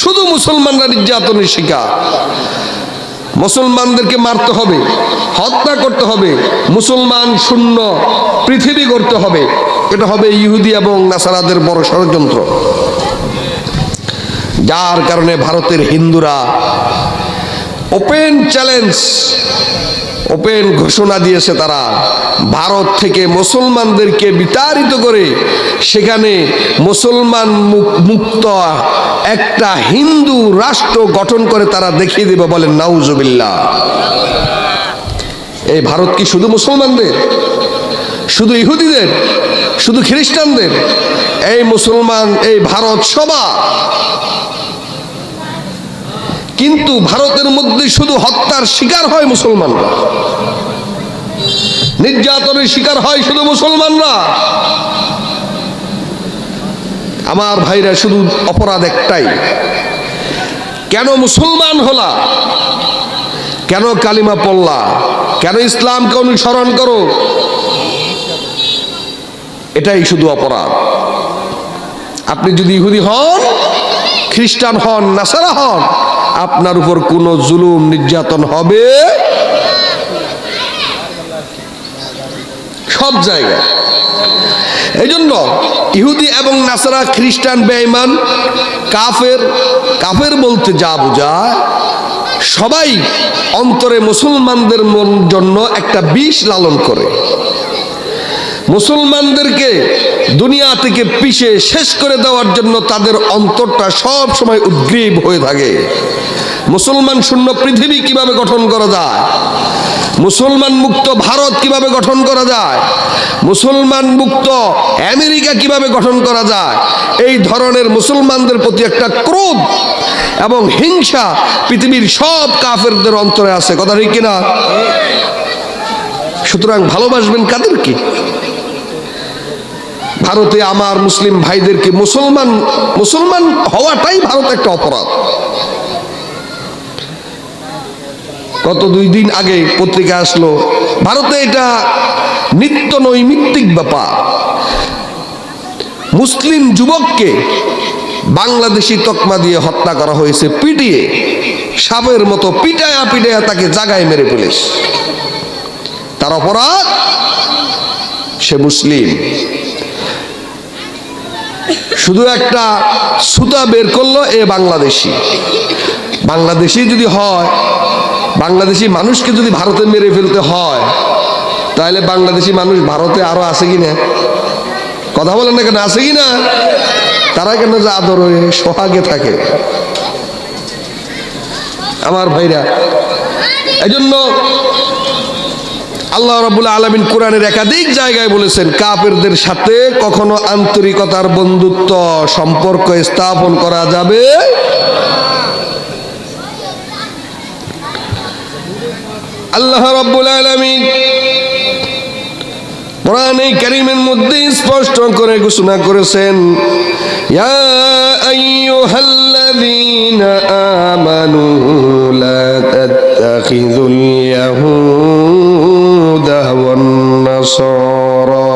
শুধু মুসলমানরা নির্যাতনের শিকার। মুসলমানদেরকে মারতে হবে, হত্যা করতে হবে, মুসলমান শূন্য পৃথিবী করতে হবে। এটা হবে ইহুদি এবং নাসারাদের বড় ষড়যন্ত্র। যার কারণে ভারতের হিন্দুরা ওপেন চ্যালেঞ্জ, ওপেন ঘোষণা দিয়েছে, তারা ভারত থেকে মুসলমানদেরকে বিতাড়িত করে সেখানে মুসলমান মুক্ত একটা হিন্দু রাষ্ট্র গঠন করে তারা দেখিয়ে দেবে। বলেন নাউজুবিল্লাহ। এই ভারত কি শুধু মুসলমানদের, শুধু ইহুদিদের, শুধু খ্রিস্টানদের? এই মুসলমান, এই ভারত সবার। কিন্তু ভারতের মধ্যে শুধু হত্যার শিকার হয় মুসলমানরা, নির্যাতনের শিকার হয় শুধু মুসলমানরা। আমার ভাইরা, শুধু অপরাধ একটাই, কেন মুসলমান হলা, কেন কালিমা পড়লা, কেন ইসলামকে অনুসরণ করো, এটাই শুধু অপরাধ। আপনি যদি ইহুদি হন, খ্রিস্টান হন, নাসারা হন, আপনার উপর কোনো জুলুম নির্যাতন হবে সব জায়গায়। এই জন্য ইহুদি এবং নাসারা, খ্রিস্টান, বেঈমান, কাফের, কাফের বলতে যা বোঝায়, সবাই অন্তরে মুসলমানদের জন্য একটা বিষ লালন করে। মুসলমানদেরকে দুনিয়া থেকে পিষে শেষ করে দেওয়ার জন্য তাদের অন্তরটা সব সময় উদ্গ্রীব হয়ে থাকে। মুসলমান শূন্য পৃথিবী কিভাবে গঠন করা যায়, মুসলমান মুক্ত ভারত কিভাবে গঠন করা যায়, মুসলমান মুক্ত আমেরিকা কিভাবে গঠন করা যায়, এই ধরনের মুসলমানদের প্রতি একটা ক্রোধ এবং হিংসা পৃথিবীর সব কাফেরদের অন্তরে আছে। কথা ঠিক কিনা? সুতরাং ভালোবাসবেন কাদেরকে? ভারতে আমার মুসলিম ভাইদেরকে মুসলমান হওয়াটাই ভারত একটা অপরাধ। গত 2 দিন আগে পত্রিকা আসলো, ভারতে এটা নিত্য নৈমিত্তিক ব্যাপার, মুসলিম যুবককে বাংলাদেশি তকমা দিয়ে হত্যা করা হয়েছে, পিটিয়ে, সাপের মতো পিটায়া পিটায়া তাকে জায়গায় মেরে ফেলেছে। তার অপরাধ, সে মুসলিম। শুধু একটা সুতা বের করলো, এ বাংলাদেশি। বাংলাদেশি যদি হয়, বাংলাদেশি মানুষকে যদি ভারতে মেরে ফেলতে হয়, তাহলে বাংলাদেশি মানুষ ভারতে আরো আছে কিনা? কথা বলেন না কেন? আছে কিনা? তারা কেন যে আদরে সোহাগে থাকে? আমার ভাইরা, এজন্য আল্লাহ রাব্বুল আলামিন কোরআনের একাধিক জায়গায় বলেছেন, কাফেরদের সাথে কখনো আন্তরিকতার বন্ধুত্ব সম্পর্ক স্থাপন করা যাবে। আল্লাহ রাব্বুল আলামিন কোরআনে কারীমের মধ্যে স্পষ্ট করে ঘোষণা করেছেন, ইয়া আইয়ুহাল্লাযীনা আমানু লা তাত্তাখিযুল ইয়াহুদা ওয়ান নাসারা।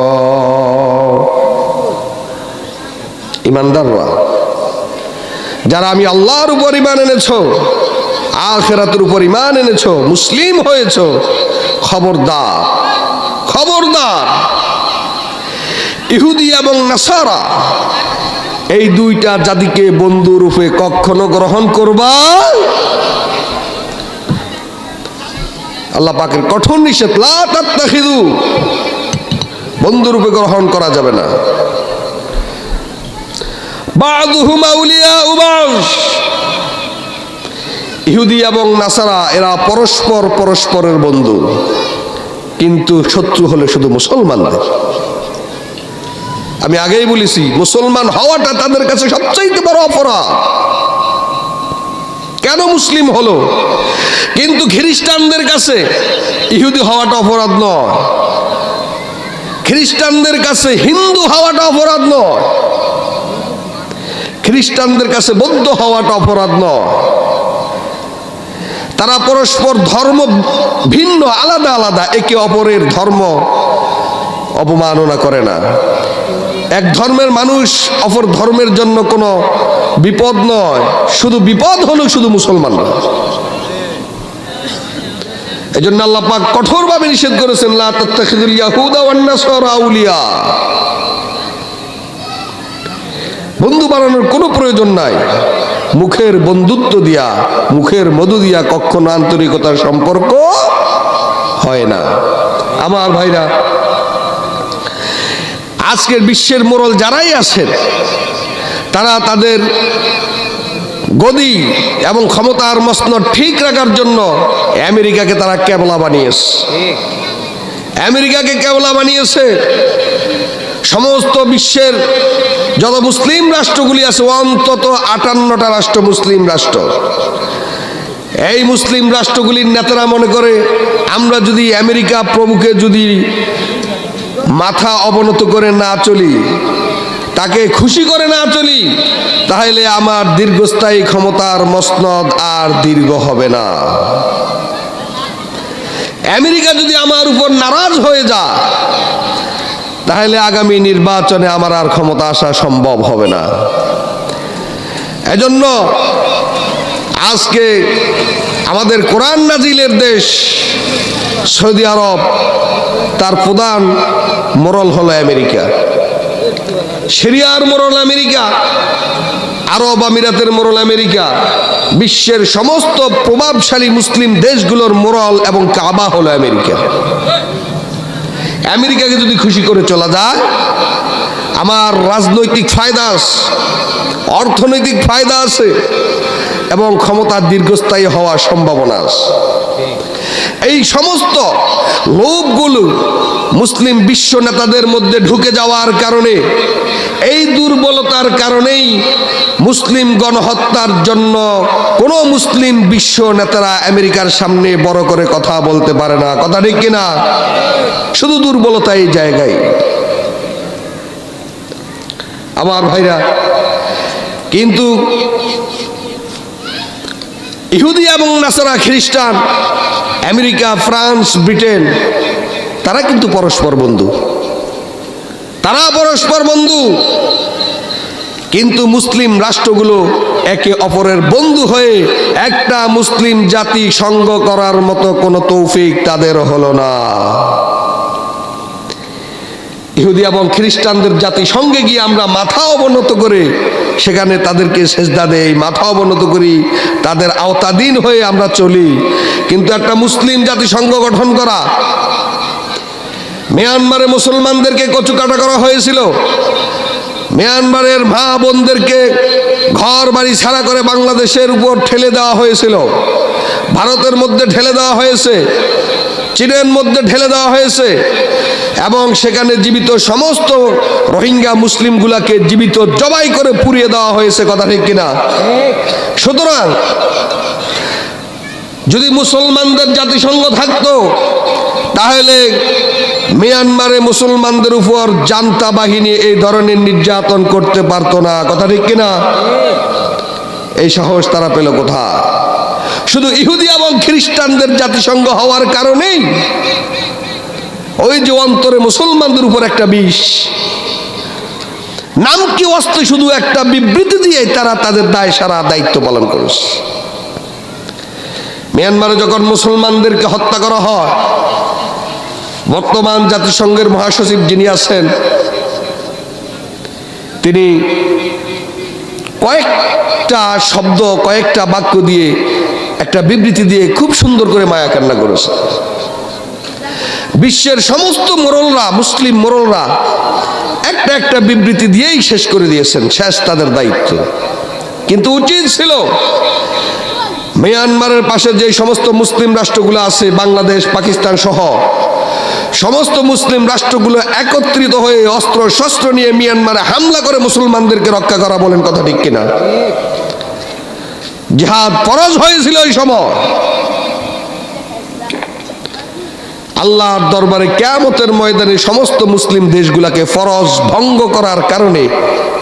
ঈমানদাররা, যারা আমি আল্লাহর উপর ঈমান এনেছো, আখিরাতের উপর ঈমান এনেছো, মুসলিম হয়েছো, খবরদার, খবরদার, ইহুদি এবং নাসারা এই দুইটা জাতিকে বন্ধু রূপে কখনো গ্রহণ করবা আল্লাহ পাকের কঠোর নিষেধ, লা তাত্তাখিযু, বন্ধুরূপে গ্রহণ করা যাবে না। বা'দুহুম আউলিয়াউ বা'দ, ইহুদি এবং নাসারা এরা পরস্পর পরস্পরের বন্ধু, কিন্তু শত্রু হলে শুধু মুসলমানদের। আমি আগেই বলেছি, মুসলমান হওয়াটা তাদের কাছে সবচাইতে বড় অপরাধ। কেন মুসলিম হলো? কিন্তু খ্রিস্টানদের কাছে ইহুদি হওয়াটা অপরাধ নয়, খ্রিস্টানদের কাছে হিন্দু হওয়াটা অপরাধ নয়, খ্রিস্টানদের কাছে বৌদ্ধ হওয়াটা অপরাধ নয়। তারা পরস্পর ধর্ম ভিন্ন, আলাদা আলাদা, একে অপরের ধর্ম অবমাননা করে না। এক ধর্মের মানুষ অপর ধর্মের জন্য কোনো বিপদ নয়, শুধু বিপদ হলো শুধু মুসলমান। এই জন্য আল্লাহ পাক কঠোরভাবে নিষেধ করেছেন, লা তাত্তাখিযুল ইয়াহুদা ওয়ান নাসারা আউলিয়া, বন্ধু বানানোর কোনো প্রয়োজন নাই। মুখের বন্ধুত্ব দিয়া, মুখের মধু দিয়া কখনো আন্তরিকতার সম্পর্ক হয় না। আমার ভাইরা, আজকের বিশ্বের মোড়ল যারাই আছেন, তারা তাদের গদি এবং ক্ষমতার মসনদ ঠিক রাখার জন্য আমেরিকাকে তারা কেবলা বানিয়েছে, আমেরিকাকে কেবলা বানিয়েছে। সমস্ত বিশ্বের যত মুসলিম রাষ্ট্রগুলি আছে, অন্তত 58টা রাষ্ট্র মুসলিম রাষ্ট্র। এই মুসলিম রাষ্ট্রগুলির নেতারা মনে করে, আমরা যদি আমেরিকা প্রমুখে যদি মাথা অবনত করে না চলি, তাকে খুশি করে না চলি, তাহলে আমার দীর্ঘস্থায়ী ক্ষমতার মসনদ আর দীর্ঘ হবে না। আমেরিকা যদি আমার উপর নারাজ হয়ে যায়, তাহলে আগামী নির্বাচনে আমার আর ক্ষমতা আসা সম্ভব হবে না। এজন্য আজকে আমাদের কোরআন নাজিলের দেশ সৌদি আরব, তার প্রধান মোড়ল হলো আমেরিকা, সিরিয়ার মোড়ল আমেরিকা, আরব আমিরাতের মোড়ল আমেরিকা, বিশ্বের সমস্ত প্রভাবশালী মুসলিম দেশগুলোর মোড়ল এবং কাবা হলো আমেরিকা। আমেরিকাকে যদি খুশি করে চলা যায়, আমার রাজনৈতিক ফায়দা আছে, অর্থনৈতিক ফায়দা আছে এবং ক্ষমতার দীর্ঘস্থায়ী হওয়ার সম্ভাবনা আছে। এই সমস্ত লোকগুলো মুসলিম বিশ্ব নেতাদের মধ্যে ঢুকে যাওয়ার কারণে, এই দুর্বলতার কারণেই মুসলিম গণহত্যার জন্য কোনো মুসলিম বিশ্ব নেতারা আমেরিকার সামনে বড় করে কথা বলতে পারে না। কথা ঠিক কিনা? শুধু দুর্বলতা এই জায়গায়। আমার ভাইরা, কিন্তু ইহুদি এবং নাসারা, খ্রিস্টান, আমেরিকা, ফ্রান্স, ব্রিটেন, তারা কিন্তু পরস্পর বন্ধু, তারা পরস্পর বন্ধু। কিন্তু মুসলিম রাষ্ট্রগুলো একে অপরের বন্ধু হয়ে একটা মুসলিম জাতি সঙ্গ করার মতো কোনো তৌফিক তাদের হলো না। ইহুদি এবং খ্রিস্টানদের জাতি সঙ্গে গিয়ে আমরা মাথা অবনত করে সেখানে তাদেরকে সেজদা দেই, মাথা অবনত করি, তাদের আওতাধীন হয়ে আমরা চলি। কিন্তু একটা মুসলিম জাতিসংঘ গঠন করা, মিয়ানমারে মুসলমানদেরকে কচুকাটা করা হয়েছিল, মিয়ানমারের মা বোনদেরকে ঘর বাড়ি ছাড়া করে বাংলাদেশের উপর ঠেলে দেওয়া হয়েছিল, ভারতের মধ্যে ঠেলে দেওয়া হয়েছে, চীনের মধ্যে ঠেলে দেওয়া হয়েছে এবং সেখানে জীবিত সমস্ত রোহিঙ্গা মুসলিমগুলাকে জীবিত জবাই করে পুড়িয়ে দেওয়া হয়েছে। কথা ঠিক কিনা? সুতরাং যদি মুসলমানদের জাতিসংঘ থাকতো, তাহলে মিয়ানমারে মুসলমানদের উপর জান্তা বাহিনী এই ধরনের নির্যাতন করতে পারতো না। কথা ঠিক কিনা? এই সাহস তারা পেল কোথায়? শুধু ইহুদি এবং খ্রিস্টানদের জাতিসংঘ হওয়ার কারণেই ওই যে অন্তরে মুসলমানদের উপর একটা বিষ, নাম কি অস্তে শুধু একটা বিবৃতি দিয়ে তারা তাদের দায় সারা দায়িত্ব পালন করেছে। মিয়ানমারে যখন মুসলমানদেরকে হত্যা করা হয়, বর্তমান জাতিসংঘের মহাসচিব যিনি আছেন, তিনি কয়েকটা শব্দ, কয়েকটা বাক্য দিয়ে একটা বিবৃতি দিয়ে খুব সুন্দর করে মায়া কান্না করেছে। বিশ্বের সমস্ত মোড়লরা, মুসলিম মোড়লরা একটা একটা বিবৃতি দিয়েই শেষ করে দিয়েছেন, শেষ তাদের দায়িত্ব। কিন্তু উচিত ছিল মিয়ানমারের পাশে যে সমস্ত মুসলিম রাষ্ট্রগুলো আছে, বাংলাদেশ, পাকিস্তান সহ সমস্ত মুসলিম রাষ্ট্রগুলো একত্রিত হয়ে অস্ত্র শস্ত্র নিয়ে মিয়ানমারে হামলা করে মুসলমানদেরকে রক্ষা করা। বলেন কথা ঠিক কিনা? জিহাদ ফরজ হয়েছিল ওই সময়। আল্লাহর দরবারে কিয়ামতের ময়দানে সমস্ত মুসলিম দেশগুলোকে ফরজ ভঙ্গ করার কারণে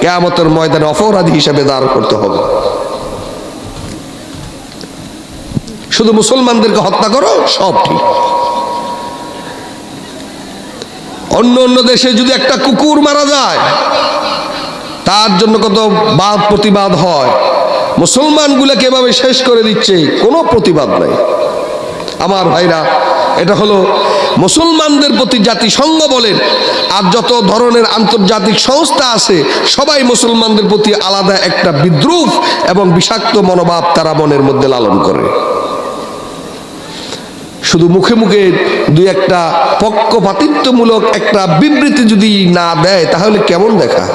কিয়ামতের ময়দানে অপরাধী হিসেবে দাঁড় করতে হবে। শুধু মুসলমানদেরকে হত্যা করো, সব ঠিক। অন্য অন্য দেশে যদি একটা কুকুর মারা যায় তার জন্য কত বাদ প্রতিবাদ হয়, মুসলমানগুলোকে এভাবে শেষ করে দিচ্ছে, কোনো প্রতিবাদ নাই। আমার ভাইরা, এটা হলো মুসলমানদের প্রতি জাতিসংঘ বলেন আর যত ধরনের আন্তর্জাতিক সংস্থা আছে সবাই মুসলমানদের প্রতি আলাদা একটা বিদ্রুপ এবং বিষাক্ত মনোভাব তারা মনের মধ্যে লালন করে। শুধু মুখে মুখে দুই একটা পক্ষপাতিত্বমূলক একটা বিবৃতি যদি না দেয় তাহলে কেমন দেখায়?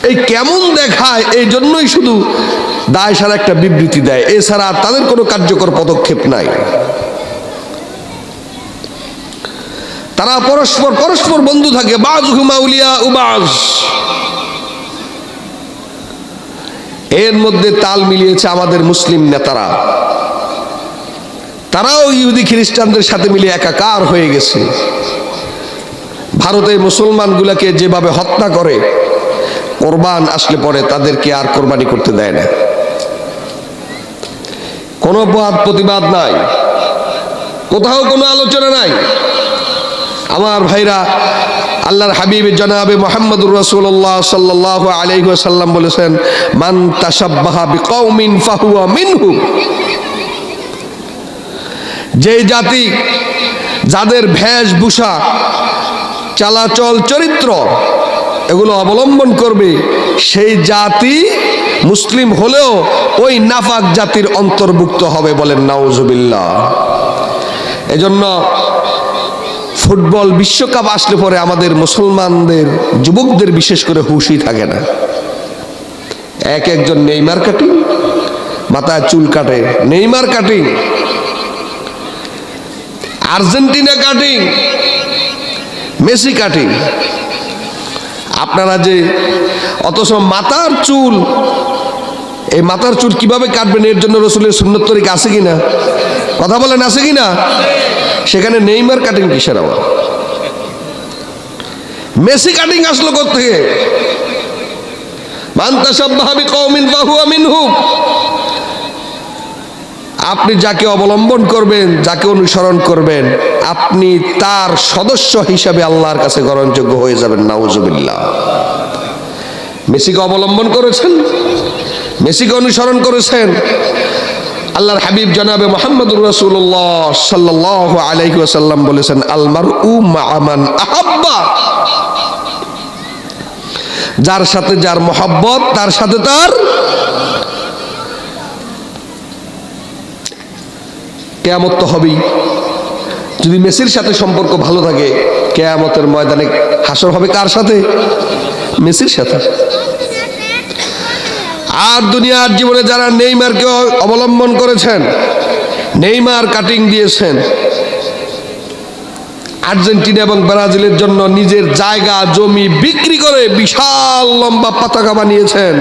এই কেমন দেখায় এই জন্যই শুধু দায় সারা একটা বিবৃতি দেয়, এছাড়া তাদের কোনো কার্যকর পদক্ষেপ নাই। তারা পরস্পর পরস্পর বন্ধু থাকে, বাযুহুম আউলিয়া উবাজ। এর মধ্যে তাল মিলিয়েছে আমাদের মুসলিম নেতারা, তারাও ইহুদি খ্রিস্টানদের সাথে মিলে একাকার হয়ে গেছে। ভারতে মুসলমানগুলোকে যেভাবে হত্যা করে, কোরবান আসলে পরে তাদেরকে আর কোরবানি করতে দেয় না, কোনো প্রতিবাদ নাই, কোথাও কোনো আলোচনা নাই। আমার ভাইরা, আল্লাহর হাবিব জনাবে মুহাম্মদুর রাসূলুল্লাহ সাল্লাল্লাহু আলাইহি ওয়াসাল্লাম বলেছেন, মান তাশাব্বাহা বিকওমিন ফাহুয়া মিনহুম। যে জাতি, যাদের বেশভূষা, চালাচল, চরিত্র এগুলো অবলম্বন করবে, সেই জাতি মুসলিম হলেও ওই নাফাক জাতির অন্তর্ভুক্ত হবে। বলেন নাউজুবিল্লাহ। এজন্য ফুটবল বিশ্বকাপ আসলে পরে আমাদের মুসলমানদের যুবকদের বিশেষ করে হুঁশই থাকে না। এক একজন নেইমার কাটিং, মাথায় চুল কাটে, Neymar cutting, Argentina cutting, Messi cutting. আপনারা যে অথচ মাথার চুল, এই মাথার চুল কিভাবে কাটবেন এর জন্য রাসূলের সুন্নত তরিকা আছে কিনা? কথা বলেন, আছে কিনা? সেখানে নেইমার কাটিং কিসের আবার? মেসি কাটিং আসলো কোত্থেকে? মান তাশাব্বাহা বিকওমিন ফাহুয়া মিনহুম। আপনি যাকে অবলম্বন করবেন, যাকে অনুসরণ করবেন, আপনি তার সদস্য হিসাবে আল্লাহর কাছে গ্রহণযোগ্য হয়ে যাবেন। নাউজুবিল্লাহ। মেসিকে অবলম্বন করেছেন, মেসিকে অনুসরণ করেছেন, আল্লাহর হাবিব জনাবে মুহাম্মদুর রাসূলুল্লাহ সাল্লাল্লাহু আলাইহি ওয়াসাল্লাম বলেছেন, আল মারউ মা'a মান আহাব্বা। যার সাথে যার মহব্বত, তার সাথে তার। কিয়ামত তো হবেই। যদি মেসির সাথে সম্পর্ক ভালো থাকে, কিয়ামতের ময়দানে হাসর হবে কার সাথে? মেসির সাথে। আর দুনিয়ার জীবনে যারা নেইমারকে অবলম্বন করেছেন, নেইমার কাটিং দিয়েছেন, আর্জেন্টিনা এবং ব্রাজিলের জন্য নিজের জায়গা জমি বিক্রি করে বিশাল লম্বা পতাকা বানিয়েছেন,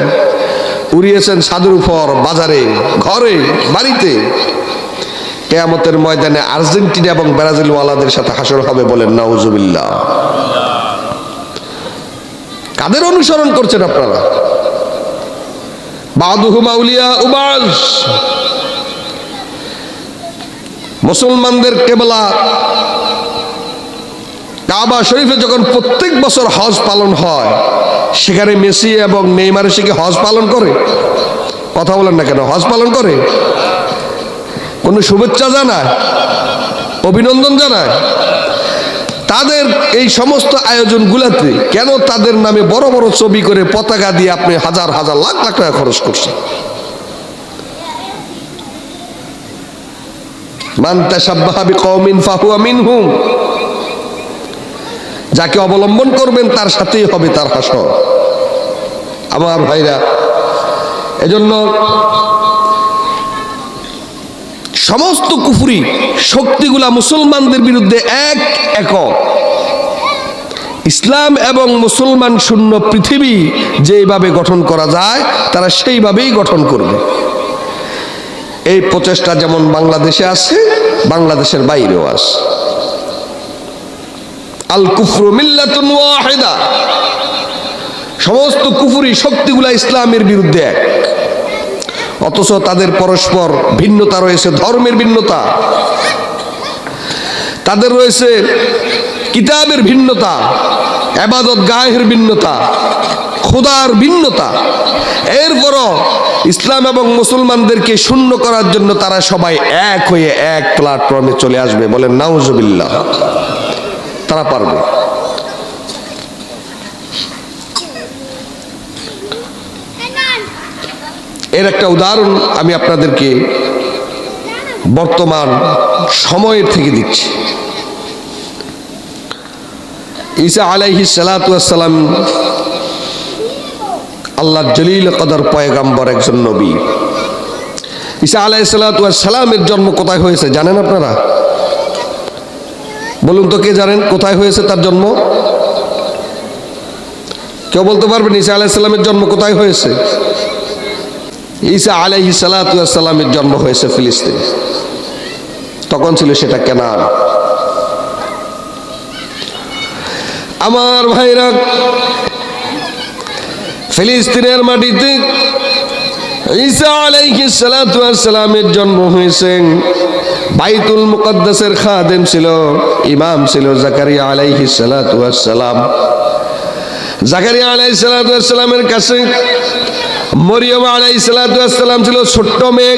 উড়িয়েছেন ছাদের উপর, বাজারে, ঘরে, বাড়িতে, কিয়ামতের ময়দানে আর্জেন্টিনা এবং ব্রাজিল ওয়ালাদের সাথে হাসর হবে। বলেন নাউজুবিল্লাহ। কাদের অনুসরণ করছেন আপনারা? বাদুহুম আউলিয়া উবাজ। মুসলমানদের কেবলা কাবা শরীফে যখন প্রত্যেক বছর হজ পালন হয়, সেখানে মেসি এবং নেইমার এসে কি হজ পালন করে? কথা বলেন না কেন? হজ পালন করে? কোনো শুভেচ্ছা জানায়, অভিনন্দন জানায়? তাদের এই সমস্ত আয়োজনগুলোতে কেন তাদের নামে বড় বড় ছবি করে পতাকা দিয়ে আপনি হাজার হাজার লাখ লাখ টাকা খরচ করছেন? মান তাশাব্বাহা বিকওমিন ফাহুয়া মিনহুম, যাকে অবলম্বন করবেন তার সাথেই হবে তার হাসর। আমার ভাইরা, এজন্য সমস্ত কুফরি শক্তিগুলা মুসলমানদের বিরুদ্ধে একক। ইসলাম এবং মুসলমান শূন্য পৃথিবী যেভাবে গঠন করা যায় তারা সেইভাবেই গঠন করবে। এই প্রচেষ্টা যেমন বাংলাদেশে আছে, বাংলাদেশের বাইরেও আছে। আল কুফরু মিল্লাতুন ওয়াহিদা, সমস্ত কুফরি শক্তিগুলা ইসলামের বিরুদ্ধে এক, অথচ তাদের পরস্পর ভিন্নতা রয়েছে, ধর্মের ভিন্নতা, তাদের রয়েছে কিতাবের ভিন্নতা, ইবাদত গাহের ভিন্নতা, খোদার ভিন্নতা। এরপরও ইসলাম এবং মুসলমানদেরকে শূন্য করার জন্য তারা সবাই এক হয়ে এক প্ল্যাটফর্মে চলে আসবে। বলেন নাউজুবিল্লাহ। তারা পারবে। এর একটা উদাহরণ আমি আপনাদেরকে বর্তমান সময়ের থেকে দিচ্ছি। ঈসা আলাইহিস সালাতু ওয়াস সালাম আল্লাহর জলিল কদর পয়গাম্বর, একজন নবী। ঈসা আলাইহিস সালাতু ওয়াস সালামের জন্ম কোথায় হয়েছে জানেন আপনারা? বলুন তো, কে জানেন কোথায় হয়েছে তার জন্ম? কেউ বলতে পারবেন ঈসা আলাইহিস সালামের জন্ম কোথায় হয়েছে? ঈসা আলাইহিস সালাতু ওয়াস সালামের জন্ম হয়েছে ফিলিস্তিন। তখন ছিল সেটা কেনান। আমার ভাইরা, ফিলিস্তিনের মাটিতে ঈসা আলাইহিস সালাতু ওয়াস সালামের জন্ম হয়েছে। বাইতুল মুকদ্দাসের খাদেম ছিল, ইমাম ছিল জাকারিয়া আলাইহিস সালাতু ওয়াস সালাম। জাকারিয়া আলাইহিস সালাতু ওয়াস সালামের কাছে মরিয়ম আলাইহিস সালাতু ওয়াস সালাম ছিল ছোট্ট মেয়ে,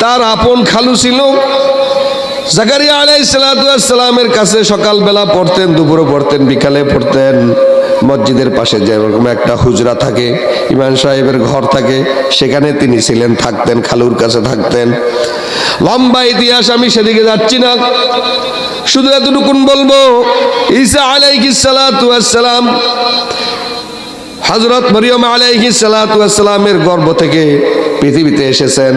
তার আপন খালু ছিল। জাকারিয়া আলাইহিস সালাতু ওয়াস সালামের কাছে সকালবেলা পড়তেন, দুপুরে পড়তেন, বিকালে পড়তেন। মসজিদের পাশে যেরকম একটা হুজরা থাকে, ইমাম সাহেবের ঘর থাকে, সেখানে তিনি ছিলেন, থাকতেন, খালুর কাছে থাকতেন। লম্বা ইতিহাস, আমি সেদিকে যাচ্ছি না, শুধু এতটুকুন বলবো, ঈসা আলাইহিস সালাতু ওয়াস সালাম হযরত মরিয়ম আলাইহিস সালাতু ওয়াস সালামের গর্ভ থেকে পৃথিবীতে এসেছেন।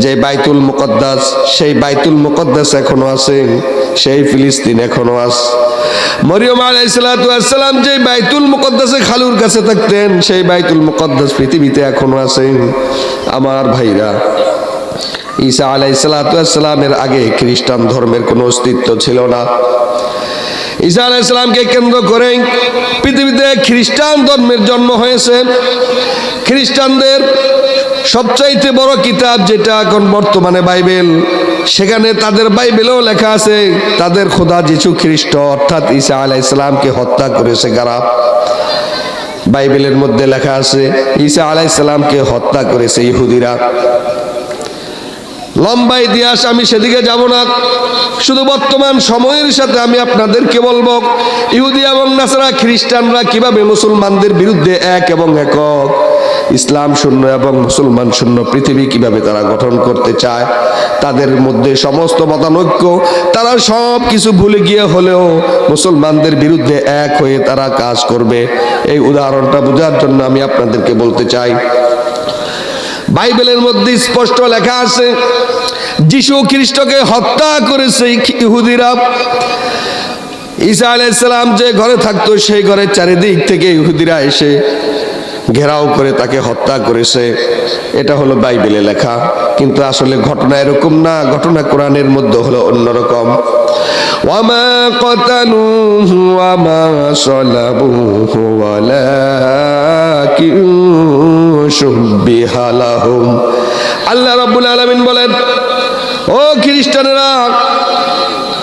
যে বাইতুল মুকদ্দাস, সেই বাইতুল মুকদ্দাস এখনো আছে, সেই ফিলিস্তিন এখনো আছে। মরিয়ম আলাইহিস সালাতু ওয়াস সালাম যে বাইতুল মুকদ্দাসে খালুর কাছে থাকতেন, সেই বাইতুল মুকদ্দাস পৃথিবীতে এখনো আছে। আমার ভাইরা, ঈসা আলাইহিস সালাতু ওয়াস সালামের আগে খ্রিস্টান ধর্মের কোনো অস্তিত্ব ছিল না। ঈসা আলাইহিস সালামকে কেন্দ্র করে পৃথিবীতে খ্রিস্টান ধর্মের জন্ম হয়েছে। খ্রিস্টানদের সবচাইতে বড় কিতাব যেটা এখন বর্তমানে বাইবেল, সেখানে তাদের বাইবেলেও লেখা আছে তাদের খোদা যিশু খ্রিস্ট অর্থাৎ ঈসা আলাইহিস সালামকে হত্যা করেছে কারা? বাইবেলের মধ্যে লেখা আছে ঈসা আলাইহিস সালামকে হত্যা করেছে ইহুদিরা। লম্বা ইতিহাস, আমি সেদিকে যাব না, শুধু বর্তমান সময়ের সাথে আমি আপনাদেরকে বলবো ইহুদি এবং নাসারা খ্রিস্টানরা কিভাবে মুসলমানদের বিরুদ্ধে এক এবং একক, ইসলাম শূন্য এবং মুসলমান শূন্য পৃথিবী কিভাবে তারা গঠন করতে চায়। তাদের মধ্যে সমস্ত মতানৈক্য, তারা সব কিছু ভুলে গিয়ে হলেও মুসলমানদের বিরুদ্ধে এক হয়ে তারা কাজ করবে। এই উদাহরণটা বোঝার জন্য আমি আপনাদেরকে বলতে চাই, বাইবেলের মধ্যে স্পষ্ট লেখা আছে যিশু খ্রিস্টকে হত্যা করেছে ইহুদিরা। ঈসা আলাইহিস সালাম যে ঘরে থাকতো, সেই ঘরের চারিদিক থেকে ইহুদিরা এসে ঘেরাও করে তাকে হত্যা করেছে। এটা হলো বাইবেলে লেখা, কিন্তু আসলে ঘটনা এরকম না, ঘটনা কোরআনের মধ্যে হলো অন্যরকম। ওয়ামা কাতালুহু ওয়ামা সালাবুহু ওয়ালাকিন শুব্বিহা লাহুম। আল্লাহ রাব্বুল আলামিন বলেন, ও খ্রিস্টানেরা,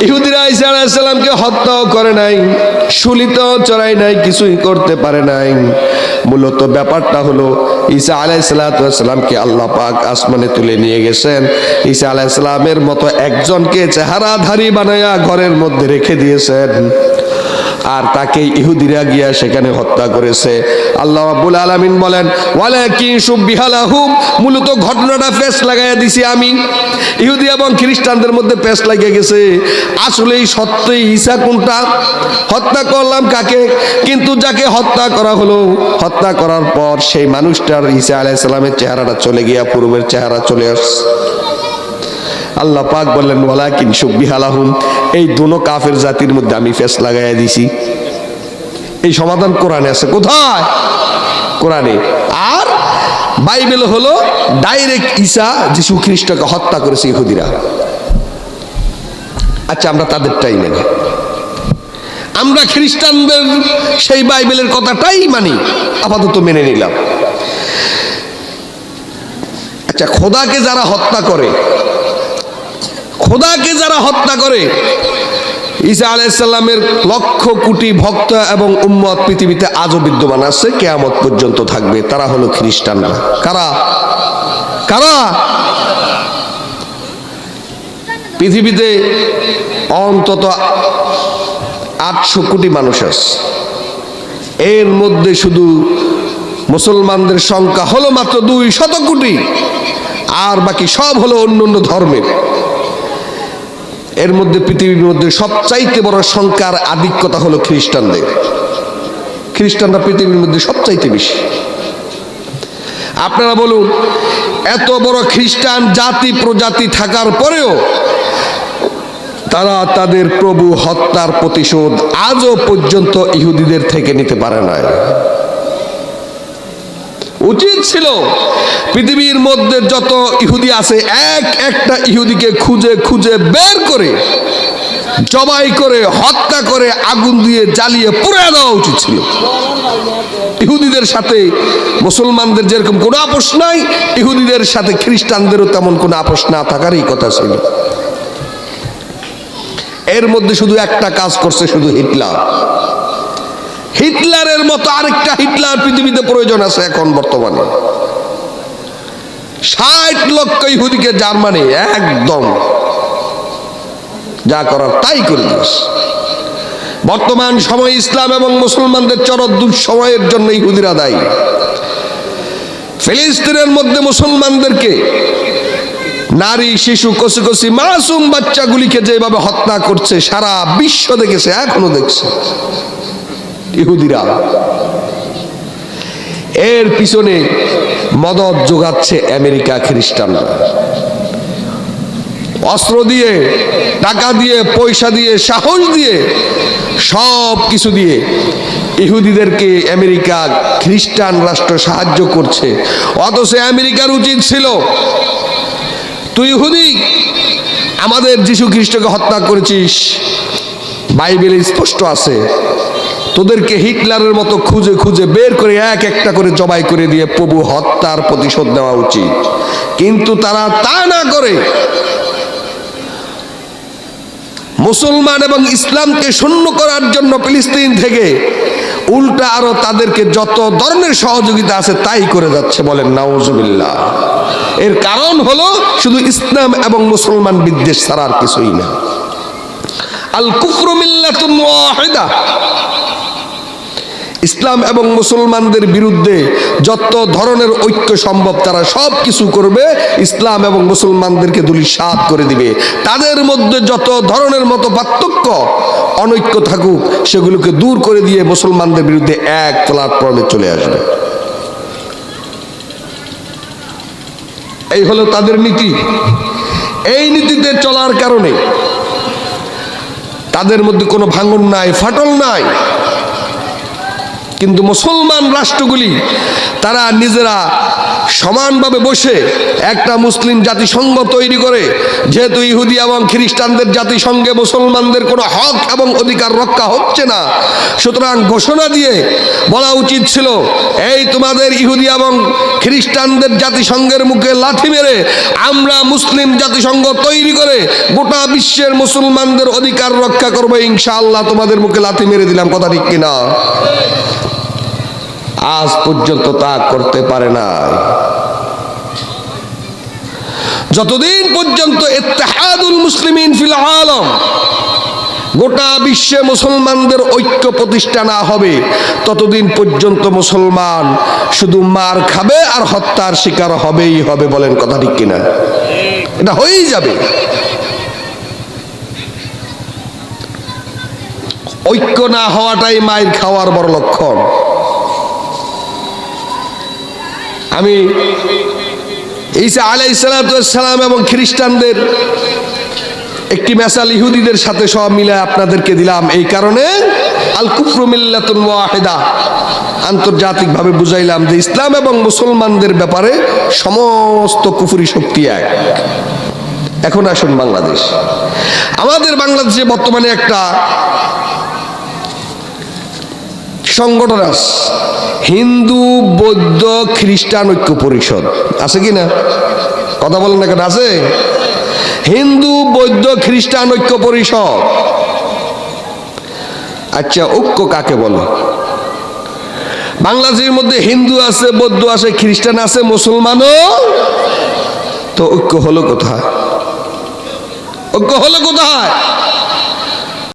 ইহুদিরা ঈসা আলাইহিস সালামকে হত্যাও করে নাই, শুলিতেও চড়াই নাই, কিছুই করতে পারে নাই। মূলত ব্যাপারটা হলো ঈসা আলাইহিস সালামকে আল্লাহ পাক আসমানে তুলে নিয়ে গেছেন। ঈসা আলাইহিস সালামের মতো একজনকে চেহারাধারী বানায়া ঘরের মধ্যে রেখে দিয়েছেন। আর তাকে ইহুদিরা গিয়া সেখানে হত্যা করেছে। আল্লাহ রাব্বুল আলামিন বলেন ওয়ালাকিন শুববিহা লাহুম, মূলত ঘটনাটা পেশ লাগাইয়া দিছি আমি। ইহুদি এবং খ্রিস্টানদের মধ্যে পেশ লাগিয়ে গেছে, আসলেই সত্যই ঈসা কোনটা, হত্যা করলাম কাকে, কিন্তু যাকে হত্যা করা হলো, হত্যা করার পর সেই মানুষটার ঈসা আলাইহিস সালামের চেহারাটা চলে গিয়া পূর্বের চেহারা চলে আসছে। আল্লাহ পাক বললেন ওয়ালাকিন শুববিহা লাহুম, এই দুনো কাফের জাতির মধ্যে আমি পেশ লাগাইয়া দিছি। এই সমাধান কোরআনে আছে। কোথায়? কোরআনে। আর বাইবেল হলো ডাইরেক্ট ঈসা যিশু খ্রিস্টকে হত্যা করেছে ইহুদিরা। আচ্ছা, আমরা তাদেরটাই মানি, আমরা খ্রিস্টানদের সেই বাইবেলের কথাটাই মানি, আপাতত মেনে নিলাম। আচ্ছা, খোদাকে যারা হত্যা করে, খোদাকে যারা হত্যা করে, ঈসা আলাইহিস সালামের লক্ষ কোটি ভক্ত এবং উম্মত পৃথিবীতে আজও বিদ্যমান আছে, কিয়ামত পর্যন্ত থাকবে। তারা হলো খ্রিস্টানরা। কারা? কারা? পৃথিবীতে অন্তত 800 কোটি মানুষ আছে, এর মধ্যে শুধু মুসলমানদের সংখ্যা হলো মাত্র 200 কোটি, আর বাকি সব হলো অন্য অন্য ধর্মের। এর মধ্যে পৃথিবীর মধ্যে সবচাইতে বড় সংখ্যার আধিক্যতা হলো খ্রিস্টানদের। খ্রিস্টানরা পৃথিবীর মধ্যে সবচাইতে বেশি। আপনারা বলুন, এত বড় খ্রিস্টান জাতি প্রজাতি থাকার পরেও তারা তাদের প্রভু হত্যার প্রতিশোধ আজও পর্যন্ত ইহুদিদের থেকে নিতে পারে না। উচিত ছিল পৃথিবীর মধ্যে যত ইহুদি আছে এক একটা ইহুদিকে খুঁজে খুঁজে বের করে জবাই করে হত্যা করে আগুন দিয়ে জ্বালিয়ে পুড়িয়ে দেওয়া উচিত ছিল। ইহুদিদের সাথে মুসলমানদের যেরকম কোনো আপোষ নাই, ইহুদিদের সাথে খ্রিস্টানদেরও তেমন কোনো আপোষ না থাকারই কথা ছিল। এর মধ্যে শুধু একটা কাজ করছে, শুধু হিটলার। হিটলারের মতো আরেকটা হিটলার পৃথিবীতে প্রয়োজন আছে এখন বর্তমানে। 60 লক্ষ ইহুদিকে জার্মানি একদম যা করার তাই করে দিয়েছে। বর্তমান সময় ইসলাম এবং মুসলমানদের চরম দুঃসময়ের জন্য ইহুদিরা দায়ী। ফিলিস্তিনের মধ্যে মুসলমানদেরকে, নারী শিশু কচি কচি মাসুম বাচ্চাগুলিকে যেভাবে হত্যা করছে সারা বিশ্ব দেখেছে, এখনো দেখছে ইহুদিরা। এর পিছনে মদদ যোগাচ্ছে আমেরিকা খ্রিস্টানরা। অস্ত্র দিয়ে, টাকা দিয়ে, পয়সা দিয়ে, সাহস দিয়ে, সব কিছু দিয়ে ইহুদিদেরকে আমেরিকা খ্রিস্টান রাষ্ট্র সাহায্য করছে। অথচ আমেরিকার উচিত ছিল, তুই ইহুদি আমাদের যীশু খ্রিস্টকে হত্যা করেছিস, বাইবেলে স্পষ্ট আছে, তোদেরকে হিটলারের মতো খুঁজে খুঁজে বের করে এক একটা করে জবাই করে দিয়ে প্রভু হত্যার প্রতিশোধ নেওয়া উচিত। কিন্তু তারা তা না করে মুসলমান এবং ইসলামকে শূন্য করার জন্য ফিলিস্তিন থেকে উল্টা আরো তাদেরকে যত ধরনের সহযোগিতা আছে তাই করে যাচ্ছে। বলেন নাউজুবিল্লাহ। এর কারণ হলো শুধু ইসলাম এবং মুসলমান বিদ্বেষ ছাড়া আর কিছুই না। আল কুফরু মিল্লাতুন ওয়াহিদা। ইসলাম এবং মুসলমানদের বিরুদ্ধে যত ধরনের ঐক্য সম্ভব তারা সব কিছু করবে, ইসলাম এবং মুসলমানদেরকে ধূলিসাৎ করে দিবে। তাদের মধ্যে যত ধরনের মতো পার্থক্য অনৈক্য থাকুক সেগুলোকে দূর করে দিয়ে মুসলমানদের বিরুদ্ধে এক প্ল্যাটফর্মে চলে আসবে। এই হলো তাদের নীতি। এই নীতিতে চলার কারণে তাদের মধ্যে কোনো ভাঙন নাই, ফাটল নাই। কিন্তু মুসলমান রাষ্ট্রগুলি তারা নিজেরা সমানভাবে বসে একটা মুসলিম জাতিসংঘ তৈরি করে, যেহেতু ইহুদি এবং খ্রিস্টানদের জাতিসংঘে মুসলমানদের কোনো হক এবং অধিকার রক্ষা হচ্ছে না, সুতরাং ঘোষণা দিয়ে বলা উচিত ছিল, এই তোমাদের ইহুদি এবং খ্রিস্টানদের জাতিসংঘের মুখে লাথি মেরে আমরা মুসলিম জাতিসংঘ তৈরি করে গোটা বিশ্বের মুসলমানদের অধিকার রক্ষা করবো, ইনশাআল্লাহ তোমাদের মুখে লাথি মেরে দিলাম। কথা ঠিক কিনা? আজ পর্যন্ত তা করতে পারে না। যতদিন পর্যন্ত ইত্তেহাদুল মুসলিমিন ফিল আলম, গোটা বিশ্বে মুসলমানদের ঐক্য প্রতিষ্ঠা না হবে ততদিন পর্যন্ত মুসলমান শুধু মার খাবে আর হত্যার শিকার হবেই হবে। বলেন কথা ঠিক কিনা? এটা হয়েই যাবে। ঐক্য না হওয়াটাই মায়ের খাওয়ার বড় লক্ষণ। আমি ঈসা আলাইহিস সালাম এবং খ্রিস্টানদের একটি মেসাল ইহুদিদের সাথে সব মিলে আপনাদেরকে দিলাম, এই কারণে আল কুফরু মিল্লাতুন ওয়াহিদা আন্তর্জাতিকভাবে বুঝাইলাম যে ইসলাম এবং মুসলমানদের ব্যাপারে সমস্ত কুফরি শক্তি এক। এখন আসুন বাংলাদেশ। আমাদের বাংলাদেশে বর্তমানে একটা সংগঠন আছে, হিন্দু বৌদ্ধ খ্রিস্টান ঐক্য পরিষদ, আছে কি না? কথা বলেন না কেন? আছে। হিন্দু বৌদ্ধ খ্রিস্টান ঐক্য পরিষদ। আচ্ছা, ঐক্য কাকে বলে? বাংলাদেশের মধ্যে হিন্দু আছে, বৌদ্ধ আছে, খ্রিস্টান আছে, মুসলমানও, তো ঐক্য হলো কোথায়? ঐক্য হলো কোথায়?